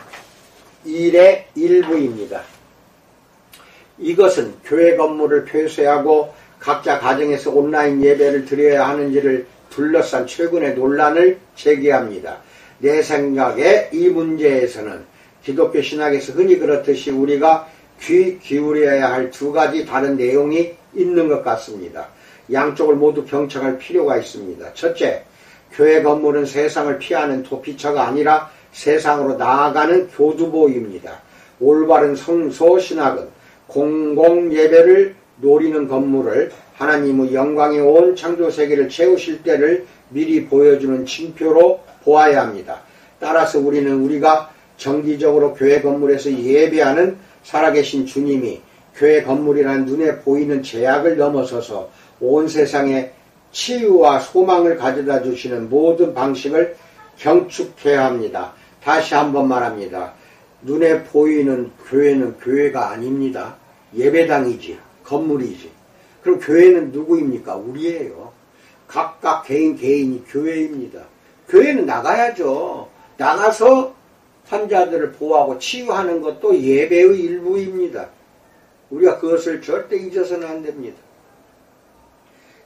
일의 일부입니다. 이것은 교회 건물을 폐쇄하고 각자 가정에서 온라인 예배를 드려야 하는지를 둘러싼 최근의 논란을 제기합니다. 내 생각에 이 문제에서는 기독교 신학에서 흔히 그렇듯이 우리가 귀 기울여야 할 두 가지 다른 내용이 있는 것 같습니다. 양쪽을 모두 경청할 필요가 있습니다. 첫째, 교회 건물은 세상을 피하는 도피처가 아니라 세상으로 나아가는 교두보입니다. 올바른 성서신학은 공공예배를 노리는 건물을 하나님의 영광의 온 창조세계를 채우실 때를 미리 보여주는 징표로 보아야 합니다. 따라서 우리는 우리가 정기적으로 교회 건물에서 예배하는 살아계신 주님이 교회 건물이라는 눈에 보이는 제약을 넘어서서 온 세상에 치유와 소망을 가져다 주시는 모든 방식을 경축해야 합니다. 다시 한번 말합니다. 눈에 보이는 교회는 교회가 아닙니다. 예배당이지, 건물이지. 그럼 교회는 누구입니까? 우리예요. 각각 개인이 교회입니다. 교회는 나가야죠. 나가서 환자들을 보호하고 치유하는 것도 예배의 일부입니다. 우리가 그것을 절대 잊어서는 안 됩니다.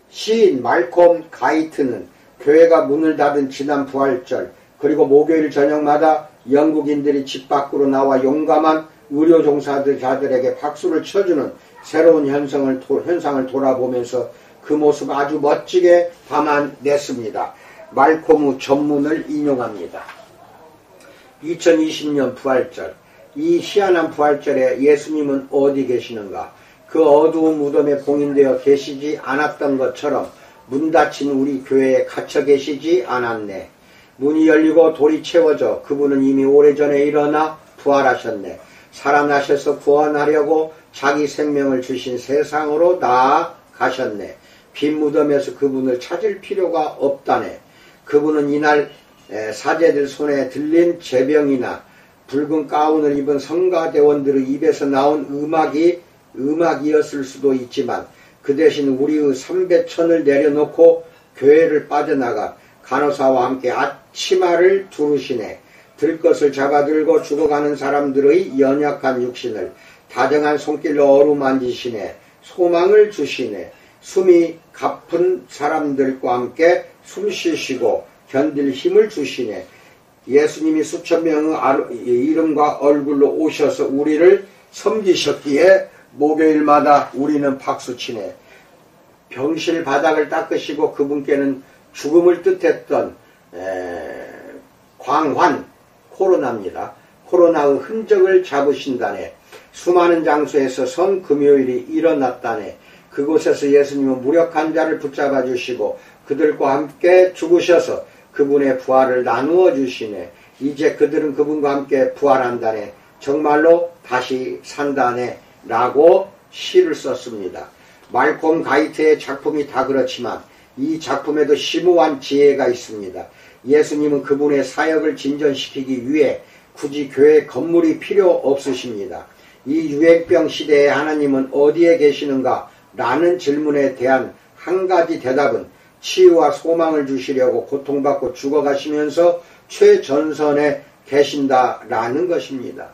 시인 말콤 가이트는 교회가 문을 닫은 지난 부활절 그리고 목요일 저녁마다 영국인들이 집 밖으로 나와 용감한 의료종사자들에게 박수를 쳐주는 새로운 현상을 돌아보면서 그 모습을 아주 멋지게 담아냈습니다. 말콤의 전문을 인용합니다. 2020년 부활절, 이 희한한 부활절에 예수님은 어디 계시는가? 그 어두운 무덤에 봉인되어 계시지 않았던 것처럼 문 닫힌 우리 교회에 갇혀 계시지 않았네. 문이 열리고 돌이 채워져 그분은 이미 오래전에 일어나 부활하셨네. 살아나셔서 구원하려고 자기 생명을 주신 세상으로 나아가셨네. 빈 무덤에서 그분을 찾을 필요가 없다네. 그분은 이날 사제들 손에 들린 제병이나 붉은 가운을 입은 성가대원들의 입에서 나온 음악이었을 수도 있지만 그 대신 우리의 삼배천을 내려놓고 교회를 빠져나가 간호사와 함께 아치마를 두르시네. 들것을 잡아들고 죽어가는 사람들의 연약한 육신을 다정한 손길로 어루만지시네. 소망을 주시네. 숨이 가쁜 사람들과 함께 숨 쉬시고 견딜 힘을 주시네. 예수님이 수천 명의 이름과 얼굴로 오셔서 우리를 섬기셨기에 목요일마다 우리는 박수치네. 병실 바닥을 닦으시고 그분께는 죽음을 뜻했던 광환, 코로나입니다. 코로나의 흔적을 잡으신다네. 수많은 장소에서 성금요일이 일어났다네. 그곳에서 예수님은 무력한 자를 붙잡아 주시고 그들과 함께 죽으셔서 그분의 부활을 나누어 주시네. 이제 그들은 그분과 함께 부활한다네. 정말로 다시 산다네. 라고 시를 썼습니다. 말콤 가이트의 작품이 다 그렇지만 이 작품에도 심오한 지혜가 있습니다. 예수님은 그분의 사역을 진전시키기 위해 굳이 교회 건물이 필요 없으십니다. 이 유행병 시대에 하나님은 어디에 계시는가? 라는 질문에 대한 한 가지 대답은 치유와 소망을 주시려고 고통받고 죽어가시면서 최전선에 계신다라는 것입니다.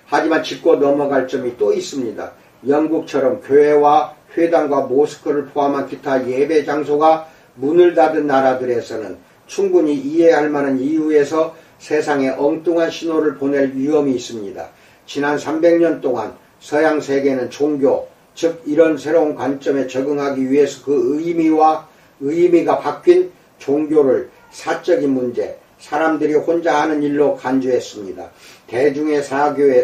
하지만 짚고 넘어갈 점이 또 있습니다. 영국처럼 교회와 회당과 모스크를 포함한 기타 예배 장소가 문을 닫은 나라들에서는 충분히 이해할 만한 이유에서 세상에 엉뚱한 신호를 보낼 위험이 있습니다. 지난 300년 동안 서양 세계는 종교, 즉 이런 새로운 관점에 적응하기 위해서 그 의미가 바뀐 종교를 사적인 문제, 사람들이 혼자 하는 일로 간주했습니다. 대중의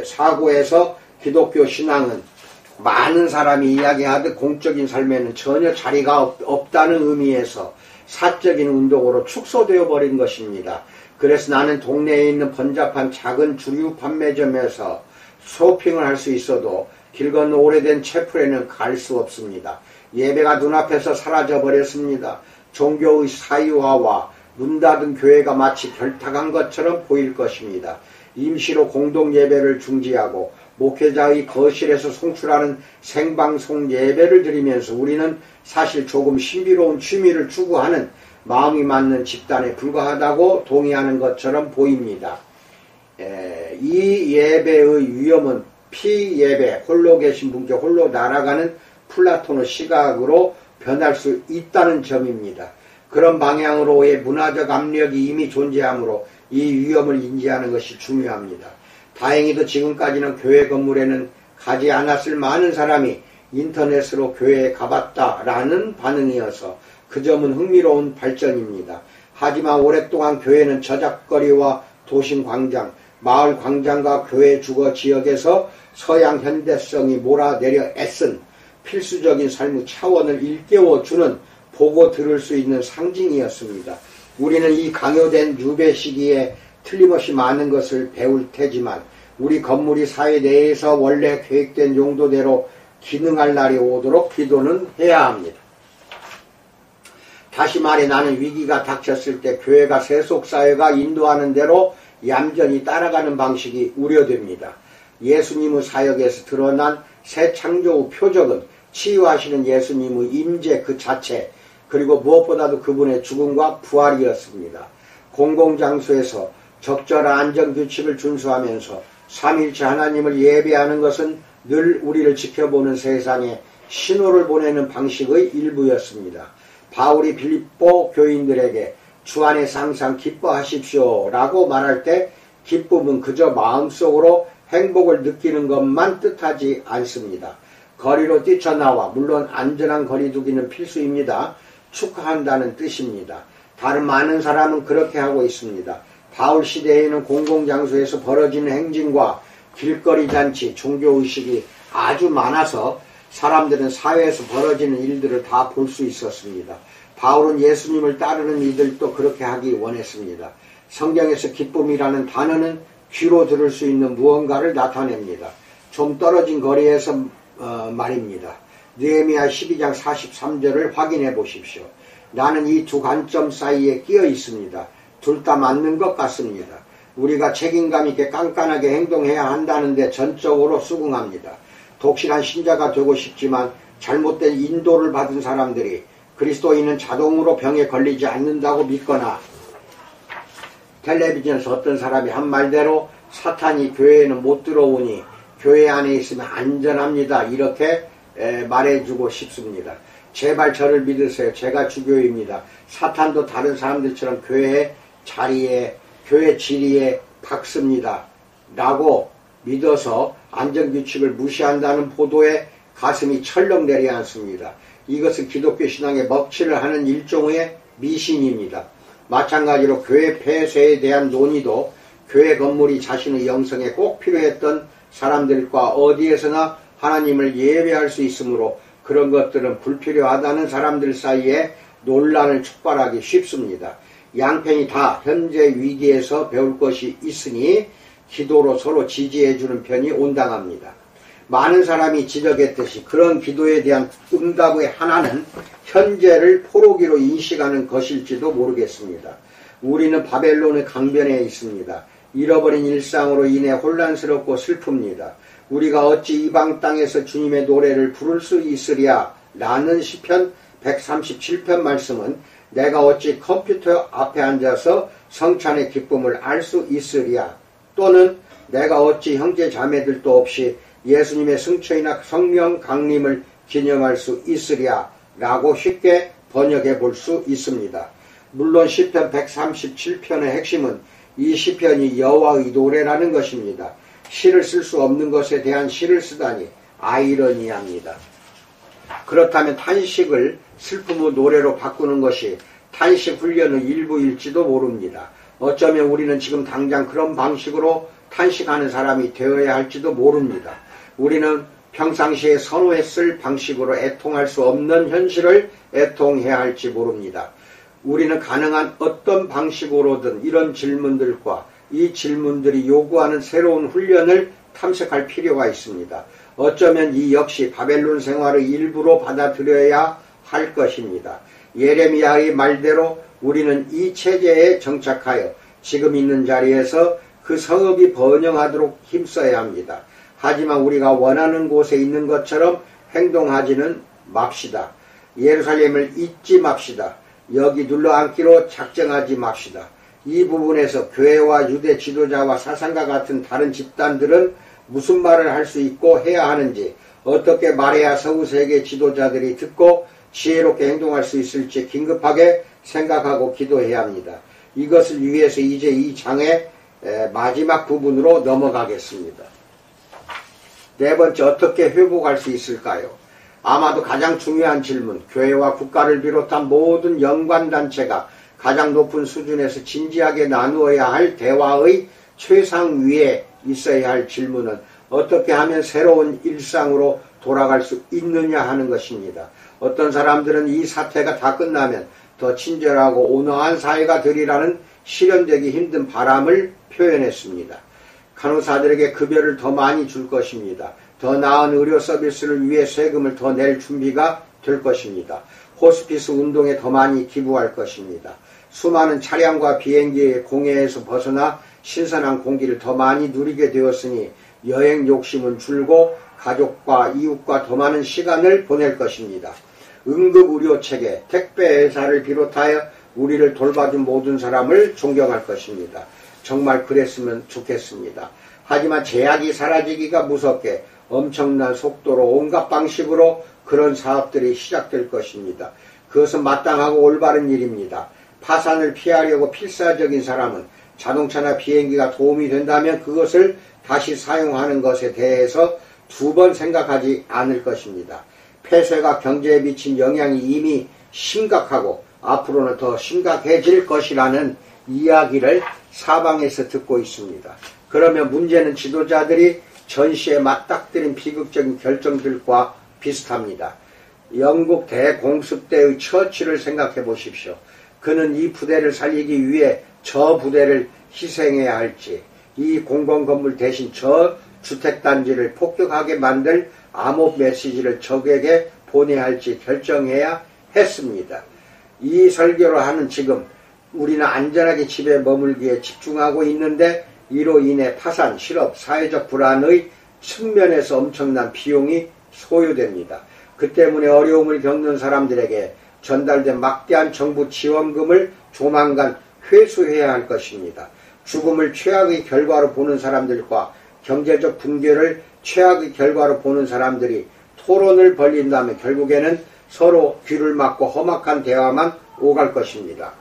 사고에서 기독교 신앙은 많은 사람이 이야기하듯 공적인 삶에는 전혀 자리가 없다는 의미에서 사적인 운동으로 축소되어 버린 것입니다. 그래서 나는 동네에 있는 번잡한 작은 주류 판매점에서 쇼핑을 할 수 있어도 길 건너 오래된 채플에는 갈 수 없습니다. 예배가 눈앞에서 사라져 버렸습니다. 종교의 사유화와 문 닫은 교회가 마치 결탁한 것처럼 보일 것입니다. 임시로 공동예배를 중지하고 목회자의 거실에서 송출하는 생방송 예배를 드리면서 우리는 사실 조금 신비로운 취미를 추구하는 마음이 맞는 집단에 불과하다고 동의하는 것처럼 보입니다. 이 예배의 위험은 피예배, 홀로 계신 분께 홀로 날아가는 플라톤의 시각으로 변할 수 있다는 점입니다. 그런 방향으로의 문화적 압력이 이미 존재하므로 이 위험을 인지하는 것이 중요합니다. 다행히도 지금까지는 교회 건물에는 가지 않았을 많은 사람이 인터넷으로 교회에 가봤다라는 반응이어서 그 점은 흥미로운 발전입니다. 하지만 오랫동안 교회는 저작거리와 도심광장, 마을 광장과 교회 주거 지역에서 서양 현대성이 몰아내려 애쓴 필수적인 삶의 차원을 일깨워주는 보고 들을 수 있는 상징이었습니다. 우리는 이 강요된 유배 시기에 틀림없이 많은 것을 배울 테지만 우리 건물이 사회 내에서 원래 계획된 용도대로 기능할 날이 오도록 기도는 해야 합니다. 다시 말해 나는 위기가 닥쳤을 때 교회가 세속사회가 인도하는 대로 얌전히 따라가는 방식이 우려됩니다. 예수님의 사역에서 드러난 새 창조의 표적은 치유하시는 예수님의 임재 그 자체, 그리고 무엇보다도 그분의 죽음과 부활이었습니다. 공공장소에서 적절한 안전규칙을 준수하면서 삼일체 하나님을 예배하는 것은 늘 우리를 지켜보는 세상에 신호를 보내는 방식의 일부였습니다. 바울이 빌립보 교인들에게 주 안에서 항상 기뻐하십시오 라고 말할 때 기쁨은 그저 마음속으로 행복을 느끼는 것만 뜻하지 않습니다. 거리로 뛰쳐나와 물론 안전한 거리두기는 필수입니다. 축하한다는 뜻입니다. 다른 많은 사람은 그렇게 하고 있습니다. 바울 시대에는 공공장소에서 벌어지는 행진과 길거리 잔치, 종교의식이 아주 많아서 사람들은 사회에서 벌어지는 일들을 다 볼 수 있었습니다. 바울은 예수님을 따르는 이들도 그렇게 하기 원했습니다. 성경에서 기쁨이라는 단어는 귀로 들을 수 있는 무언가를 나타냅니다. 좀 떨어진 거리에서 말입니다. 느헤미야 12장 43절을 확인해 보십시오. 나는 이 두 관점 사이에 끼어 있습니다. 둘 다 맞는 것 같습니다. 우리가 책임감 있게 깐깐하게 행동해야 한다는데 전적으로 수긍합니다. 독실한 신자가 되고 싶지만 잘못된 인도를 받은 사람들이 그리스도인은 자동으로 병에 걸리지 않는다고 믿거나 텔레비전에서 어떤 사람이 한 말대로 사탄이 교회에는 못 들어오니 교회 안에 있으면 안전합니다. 이렇게 말해주고 싶습니다. 제발 저를 믿으세요. 제가 주교입니다. 사탄도 다른 사람들처럼 교회 자리에, 교회 지리에 박습니다. 라고 믿어서 안전규칙을 무시한다는 보도에 가슴이 철렁 내려앉습니다. 이것은 기독교 신앙의 먹칠을 하는 일종의 미신입니다. 마찬가지로 교회 폐쇄에 대한 논의도 교회 건물이 자신의 영성에 꼭 필요했던 사람들과 어디에서나 하나님을 예배할 수 있으므로 그런 것들은 불필요하다는 사람들 사이에 논란을 촉발하기 쉽습니다. 양편이 다 현재 위기에서 배울 것이 있으니 기도로 서로 지지해주는 편이 온당합니다. 많은 사람이 지적했듯이 그런 기도에 대한 응답의 하나는 현재를 포로기로 인식하는 것일지도 모르겠습니다. 우리는 바벨론의 강변에 있습니다. 잃어버린 일상으로 인해 혼란스럽고 슬픕니다. 우리가 어찌 이방 땅에서 주님의 노래를 부를 수 있으랴 라는 시편 137편 말씀은 내가 어찌 컴퓨터 앞에 앉아서 성찬의 기쁨을 알 수 있으랴 또는 내가 어찌 형제 자매들도 없이 예수님의 승천이나 성령 강림을 기념할 수 있으랴 라고 쉽게 번역해 볼 수 있습니다. 물론 시편 137편의 핵심은 이 시편이 여호와의 노래라는 것입니다. 시를 쓸 수 없는 것에 대한 시를 쓰다니 아이러니합니다. 그렇다면 탄식을 슬픔의 노래로 바꾸는 것이 탄식 훈련의 일부일지도 모릅니다. 어쩌면 우리는 지금 당장 그런 방식으로 탄식하는 사람이 되어야 할지도 모릅니다. 우리는 평상시에 선호했을 방식으로 애통할 수 없는 현실을 애통해야 할지 모릅니다. 우리는 가능한 어떤 방식으로든 이런 질문들과 이 질문들이 요구하는 새로운 훈련을 탐색할 필요가 있습니다. 어쩌면 이 역시 바벨론 생활의 일부로 받아들여야 할 것입니다. 예레미야의 말대로 우리는 이 체제에 정착하여 지금 있는 자리에서 그 성읍이 번영하도록 힘써야 합니다. 하지만 우리가 원하는 곳에 있는 것처럼 행동하지는 맙시다. 예루살렘을 잊지 맙시다. 여기 눌러앉기로 작정하지 맙시다. 이 부분에서 교회와 유대 지도자와 사상과 같은 다른 집단들은 무슨 말을 할 수 있고 해야 하는지, 어떻게 말해야 서구세계 지도자들이 듣고 지혜롭게 행동할 수 있을지 긴급하게 생각하고 기도해야 합니다. 이것을 위해서 이제 이 장의 마지막 부분으로 넘어가겠습니다. 네 번째, 어떻게 회복할 수 있을까요? 아마도 가장 중요한 질문, 교회와 국가를 비롯한 모든 연관단체가 가장 높은 수준에서 진지하게 나누어야 할 대화의 최상위에 있어야 할 질문은 어떻게 하면 새로운 일상으로 돌아갈 수 있느냐 하는 것입니다. 어떤 사람들은 이 사태가 다 끝나면 더 친절하고 온화한 사회가 되리라는 실현되기 힘든 바람을 표현했습니다. 간호사들에게 급여를 더 많이 줄 것입니다. 더 나은 의료 서비스를 위해 세금을 더 낼 준비가 될 것입니다. 호스피스 운동에 더 많이 기부할 것입니다. 수많은 차량과 비행기의 공해에서 벗어나 신선한 공기를 더 많이 누리게 되었으니 여행 욕심은 줄고 가족과 이웃과 더 많은 시간을 보낼 것입니다. 응급의료체계, 택배회사를 비롯하여 우리를 돌봐준 모든 사람을 존경할 것입니다. 정말 그랬으면 좋겠습니다. 하지만 제약이 사라지기가 무섭게 엄청난 속도로 온갖 방식으로 그런 사업들이 시작될 것입니다. 그것은 마땅하고 올바른 일입니다. 파산을 피하려고 필사적인 사람은 자동차나 비행기가 도움이 된다면 그것을 다시 사용하는 것에 대해서 두 번 생각하지 않을 것입니다. 폐쇄가 경제에 미친 영향이 이미 심각하고 앞으로는 더 심각해질 것이라는 이야기를 사방에서 듣고 있습니다. 그러면 문제는 지도자들이 전시에 맞닥뜨린 비극적인 결정들과 비슷합니다. 영국 대공습 때의 처치를 생각해 보십시오. 그는 이 부대를 살리기 위해 저 부대를 희생해야 할지, 이 공공건물 대신 저 주택단지를 폭격하게 만들 암호 메시지를 적에게 보내야 할지 결정해야 했습니다. 이 설교를 하는 지금 우리는 안전하게 집에 머물기에 집중하고 있는데 이로 인해 파산, 실업, 사회적 불안의 측면에서 엄청난 비용이 소요됩니다. 그 때문에 어려움을 겪는 사람들에게 전달된 막대한 정부 지원금을 조만간 회수해야 할 것입니다. 죽음을 최악의 결과로 보는 사람들과 경제적 붕괴를 최악의 결과로 보는 사람들이 토론을 벌린다면 결국에는 서로 귀를 막고 험악한 대화만 오갈 것입니다.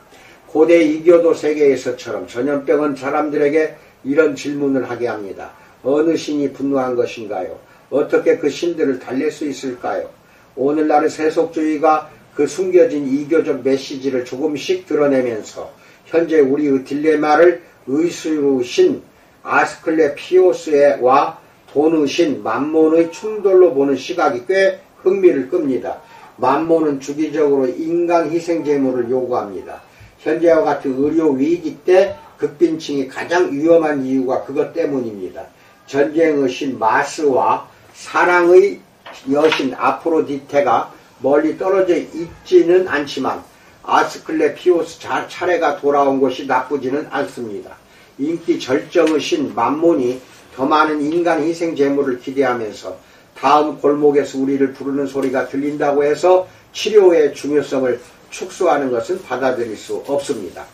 고대 이교도 세계에서처럼 전염병은 사람들에게 이런 질문을 하게 합니다. 어느 신이 분노한 것인가요? 어떻게 그 신들을 달랠 수 있을까요? 오늘날의 세속주의가 그 숨겨진 이교적 메시지를 조금씩 드러내면서 현재 우리의 딜레마를 의수의 신 아스클레피오스와 돈의 신 맘몬의 충돌로 보는 시각이 꽤 흥미를 끕니다. 맘몬은 주기적으로 인간 희생제물을 요구합니다. 현재와 같은 의료 위기 때 극빈층이 가장 위험한 이유가 그것 때문입니다. 전쟁의 신 마스와 사랑의 여신 아프로디테가 멀리 떨어져 있지는 않지만 아스클레피오스 차례가 돌아온 것이 나쁘지는 않습니다. 인기 절정의 신 맘몬이 더 많은 인간 희생 제물을 기대하면서 다음 골목에서 우리를 부르는 소리가 들린다고 해서 치료의 중요성을 축소하는 것은 받아들일 수 없습니다.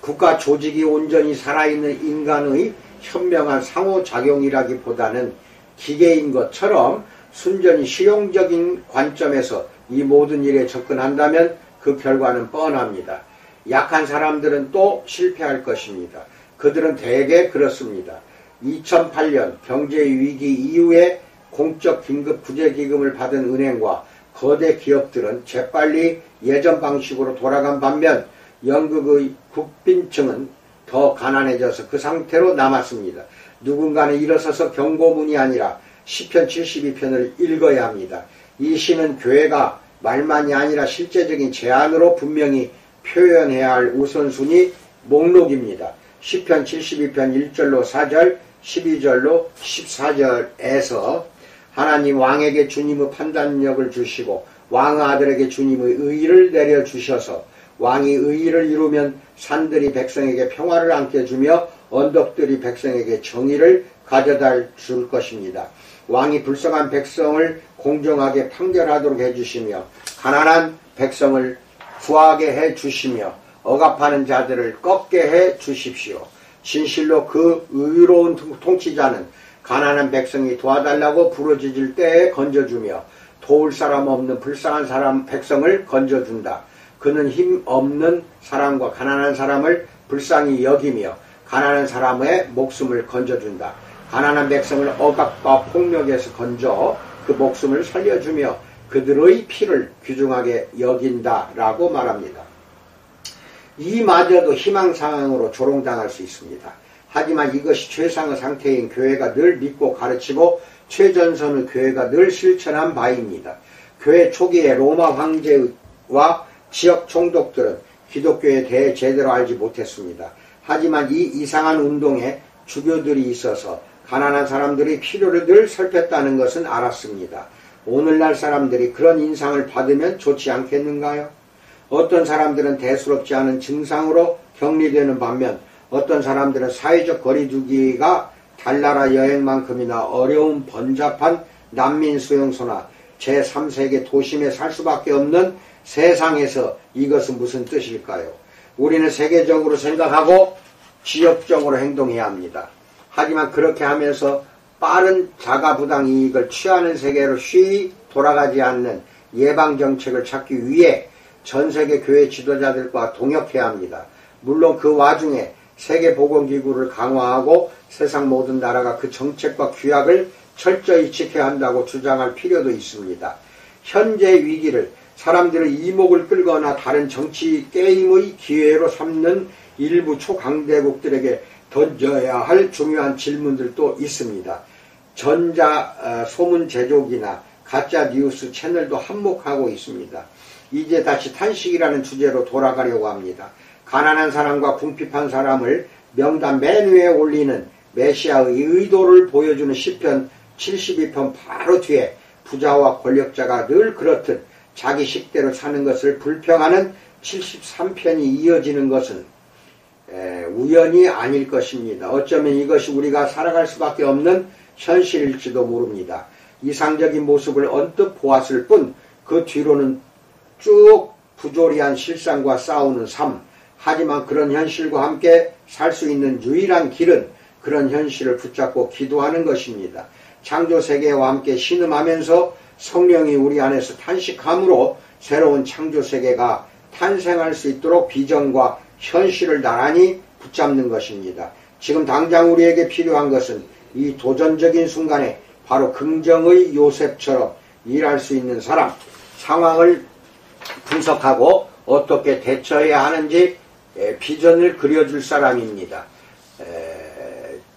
국가 조직이 온전히 살아있는 인간의 현명한 상호작용이라기보다는 기계인 것처럼 순전히 실용적인 관점에서 이 모든 일에 접근한다면 그 결과는 뻔합니다. 약한 사람들은 또 실패할 것입니다. 그들은 대개 그렇습니다. 2008년 경제위기 이후에 공적 긴급 구제기금을 받은 은행과 거대 기업들은 재빨리 예전 방식으로 돌아간 반면 영국의 국빈층은 더 가난해져서 그 상태로 남았습니다. 누군가는 일어서서 경고문이 아니라 시편 72편을 읽어야 합니다. 이 시는 교회가 말만이 아니라 실제적인 제안으로 분명히 표현해야 할 우선순위 목록입니다. 시편 72편 1절로 4절, 12절로 14절에서 하나님 왕에게 주님의 판단력을 주시고 왕의 아들에게 주님의 의의를 내려주셔서 왕이 의의를 이루면 산들이 백성에게 평화를 안겨주며 언덕들이 백성에게 정의를 가져다 줄 것입니다. 왕이 불쌍한 백성을 공정하게 판결하도록 해주시며 가난한 백성을 구하게 해주시며 억압하는 자들을 꺾게 해주십시오. 진실로 그 의로운 통치자는 가난한 백성이 도와달라고 부르짖을 때에 건져주며 도울 사람 없는 불쌍한 사람 백성을 건져준다. 그는 힘 없는 사람과 가난한 사람을 불쌍히 여기며 가난한 사람의 목숨을 건져준다. 가난한 백성을 억압과 폭력에서 건져 그 목숨을 살려주며 그들의 피를 귀중하게 여긴다라고 말합니다. 이마저도 희망상황으로 조롱당할 수 있습니다. 하지만 이것이 최상의 상태인 교회가 늘 믿고 가르치고 최전선의 교회가 늘 실천한 바입니다. 교회 초기에 로마 황제와 지역 총독들은 기독교에 대해 제대로 알지 못했습니다. 하지만 이 이상한 운동에 주교들이 있어서 가난한 사람들의 필요를 늘 살폈다는 것은 알았습니다. 오늘날 사람들이 그런 인상을 받으면 좋지 않겠는가요? 어떤 사람들은 대수롭지 않은 증상으로 격리되는 반면 어떤 사람들은 사회적 거리두기가 달나라 여행만큼이나 어려운 번잡한 난민 수용소나 제3세계 도심에 살 수밖에 없는 세상에서 이것은 무슨 뜻일까요? 우리는 세계적으로 생각하고 지역적으로 행동해야 합니다. 하지만 그렇게 하면서 빠른 자가부당 이익을 취하는 세계로 쉬이 돌아가지 않는 예방정책을 찾기 위해 전세계 교회 지도자들과 동역해야 합니다. 물론 그 와중에 세계보건기구를 강화하고 세상 모든 나라가 그 정책과 규약을 철저히 지켜야 한다고 주장할 필요도 있습니다. 현재 위기를 사람들의 이목을 끌거나 다른 정치 게임의 기회로 삼는 일부 초강대국들에게 던져야 할 중요한 질문들도 있습니다. 전자 소문 제조기나 가짜 뉴스 채널도 한몫하고 있습니다. 이제 다시 탄식이라는 주제로 돌아가려고 합니다. 가난한 사람과 궁핍한 사람을 명단 맨 위에 올리는 메시아의 의도를 보여주는 시편 72편 바로 뒤에 부자와 권력자가 늘 그렇듯 자기 식대로 사는 것을 불평하는 73편이 이어지는 것은 우연이 아닐 것입니다. 어쩌면 이것이 우리가 살아갈 수밖에 없는 현실일지도 모릅니다. 이상적인 모습을 언뜻 보았을 뿐 그 뒤로는 쭉 부조리한 실상과 싸우는 삶. 하지만 그런 현실과 함께 살 수 있는 유일한 길은 그런 현실을 붙잡고 기도하는 것입니다. 창조세계와 함께 신음하면서 성령이 우리 안에서 탄식함으로 새로운 창조세계가 탄생할 수 있도록 비전과 현실을 나란히 붙잡는 것입니다. 지금 당장 우리에게 필요한 것은 이 도전적인 순간에 바로 긍정의 요셉처럼 일할 수 있는 사람, 상황을 분석하고 어떻게 대처해야 하는지 비전을 그려줄 사람입니다.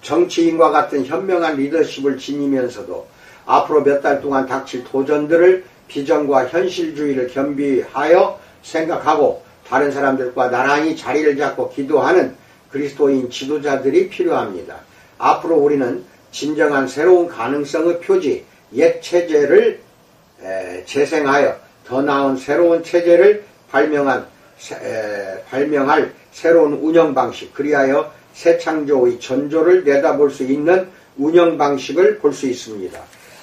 정치인과 같은 현명한 리더십을 지니면서도 앞으로 몇 달 동안 닥칠 도전들을 비전과 현실주의를 겸비하여 생각하고 다른 사람들과 나란히 자리를 잡고 기도하는 그리스도인 지도자들이 필요합니다. 앞으로 우리는 진정한 새로운 가능성의 표지, 옛 체제를 재생하여 더 나은 새로운 체제를 발명할 새로운 운영 방식, 그리하여 새 창조의 전조를 내다볼 수 있는 운영 방식을 볼 수 있습니다.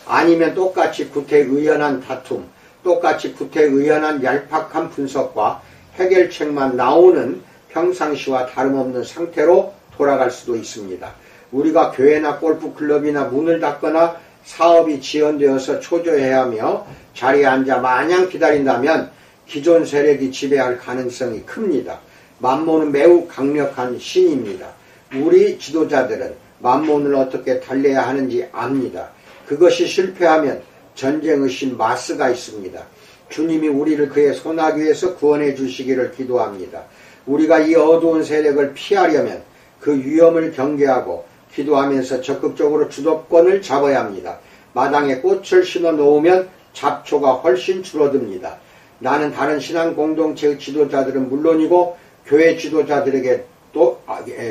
아니면 똑같이 구태의연한 다툼, 똑같이 구태의연한 얄팍한 분석과 해결책만 나오는 평상시와 다름없는 상태로 돌아갈 수도 있습니다. 우리가 교회나 골프클럽이나 문을 닫거나 사업이 지연되어서 초조해야 하며 자리에 앉아 마냥 기다린다면 기존 세력이 지배할 가능성이 큽니다. 만몬은 매우 강력한 신입니다. 우리 지도자들은 만몬을 어떻게 달래야 하는지 압니다. 그것이 실패하면 전쟁의 신 마스가 있습니다. 주님이 우리를 그의 소나기에서 구원해 주시기를 기도합니다. 우리가 이 어두운 세력을 피하려면 그 위험을 경계하고 기도하면서 적극적으로 주도권을 잡아야 합니다. 마당에 꽃을 심어 놓으면 잡초가 훨씬 줄어듭니다. 나는 다른 신앙 공동체의 지도자들은 물론이고 교회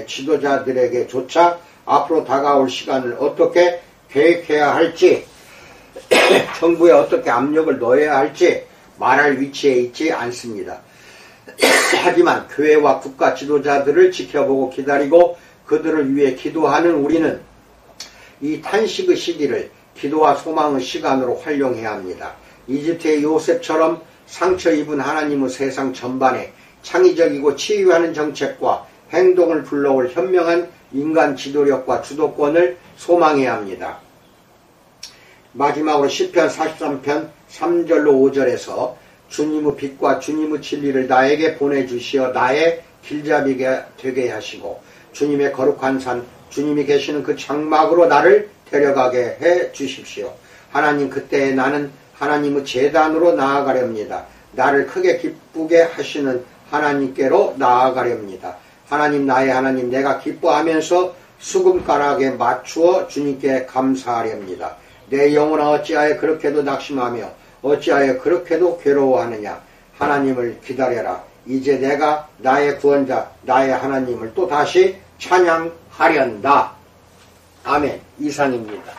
지도자들에게조차 앞으로 다가올 시간을 어떻게 계획해야 할지 정부에 어떻게 압력을 넣어야 할지 말할 위치에 있지 않습니다. 하지만 교회와 국가 지도자들을 지켜보고 기다리고 그들을 위해 기도하는 우리는 이 탄식의 시기를 기도와 소망의 시간으로 활용해야 합니다. 이집트의 요셉처럼 상처 입은 하나님의 세상 전반에 창의적이고 치유하는 정책과 행동을 불러올 현명한 인간 지도력과 주도권을 소망해야 합니다. 마지막으로 시편 43편 3절로 5절에서 주님의 빛과 주님의 진리를 나에게 보내주시어 나의 길잡이가 되게 하시고 주님의 거룩한 산 주님이 계시는 그 장막으로 나를 데려가게 해 주십시오. 하나님, 그때에 나는 하나님의 제단으로 나아가렵니다. 나를 크게 기쁘게 하시는 하나님께로 나아가렵니다. 하나님, 나의 하나님, 내가 기뻐하면서 수금가락에 맞추어 주님께 감사하렵니다. 내 영혼아 어찌하여 그렇게도 낙심하며 어찌하여 그렇게도 괴로워하느냐. 하나님을 기다려라. 이제 내가 나의 구원자 나의 하나님을 또 다시 찬양하련다. 아멘. 이상입니다.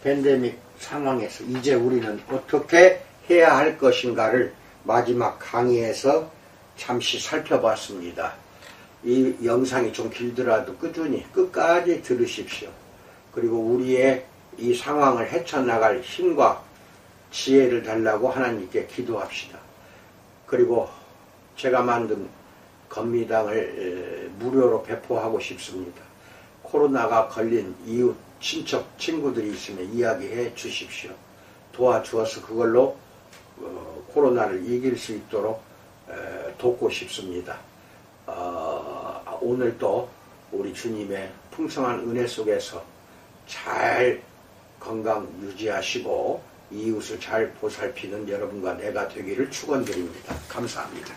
팬데믹 상황에서 이제 우리는 어떻게 해야 할 것인가를 마지막 강의에서 잠시 살펴봤습니다. 이 영상이 좀 길더라도 꾸준히 끝까지 들으십시오. 그리고 우리의 이 상황을 헤쳐나갈 힘과 지혜를 달라고 하나님께 기도합시다. 그리고 제가 만든 건미당을 무료로 배포하고 싶습니다. 코로나가 걸린 이웃, 친척, 친구들이 있으면 이야기해 주십시오. 도와주어서 그걸로 코로나를 이길 수 있도록 돕고 싶습니다. 오늘도 우리 주님의 풍성한 은혜 속에서 잘 건강 유지하시고 이웃을 잘 보살피는 여러분과 내가 되기를 축원드립니다. 감사합니다.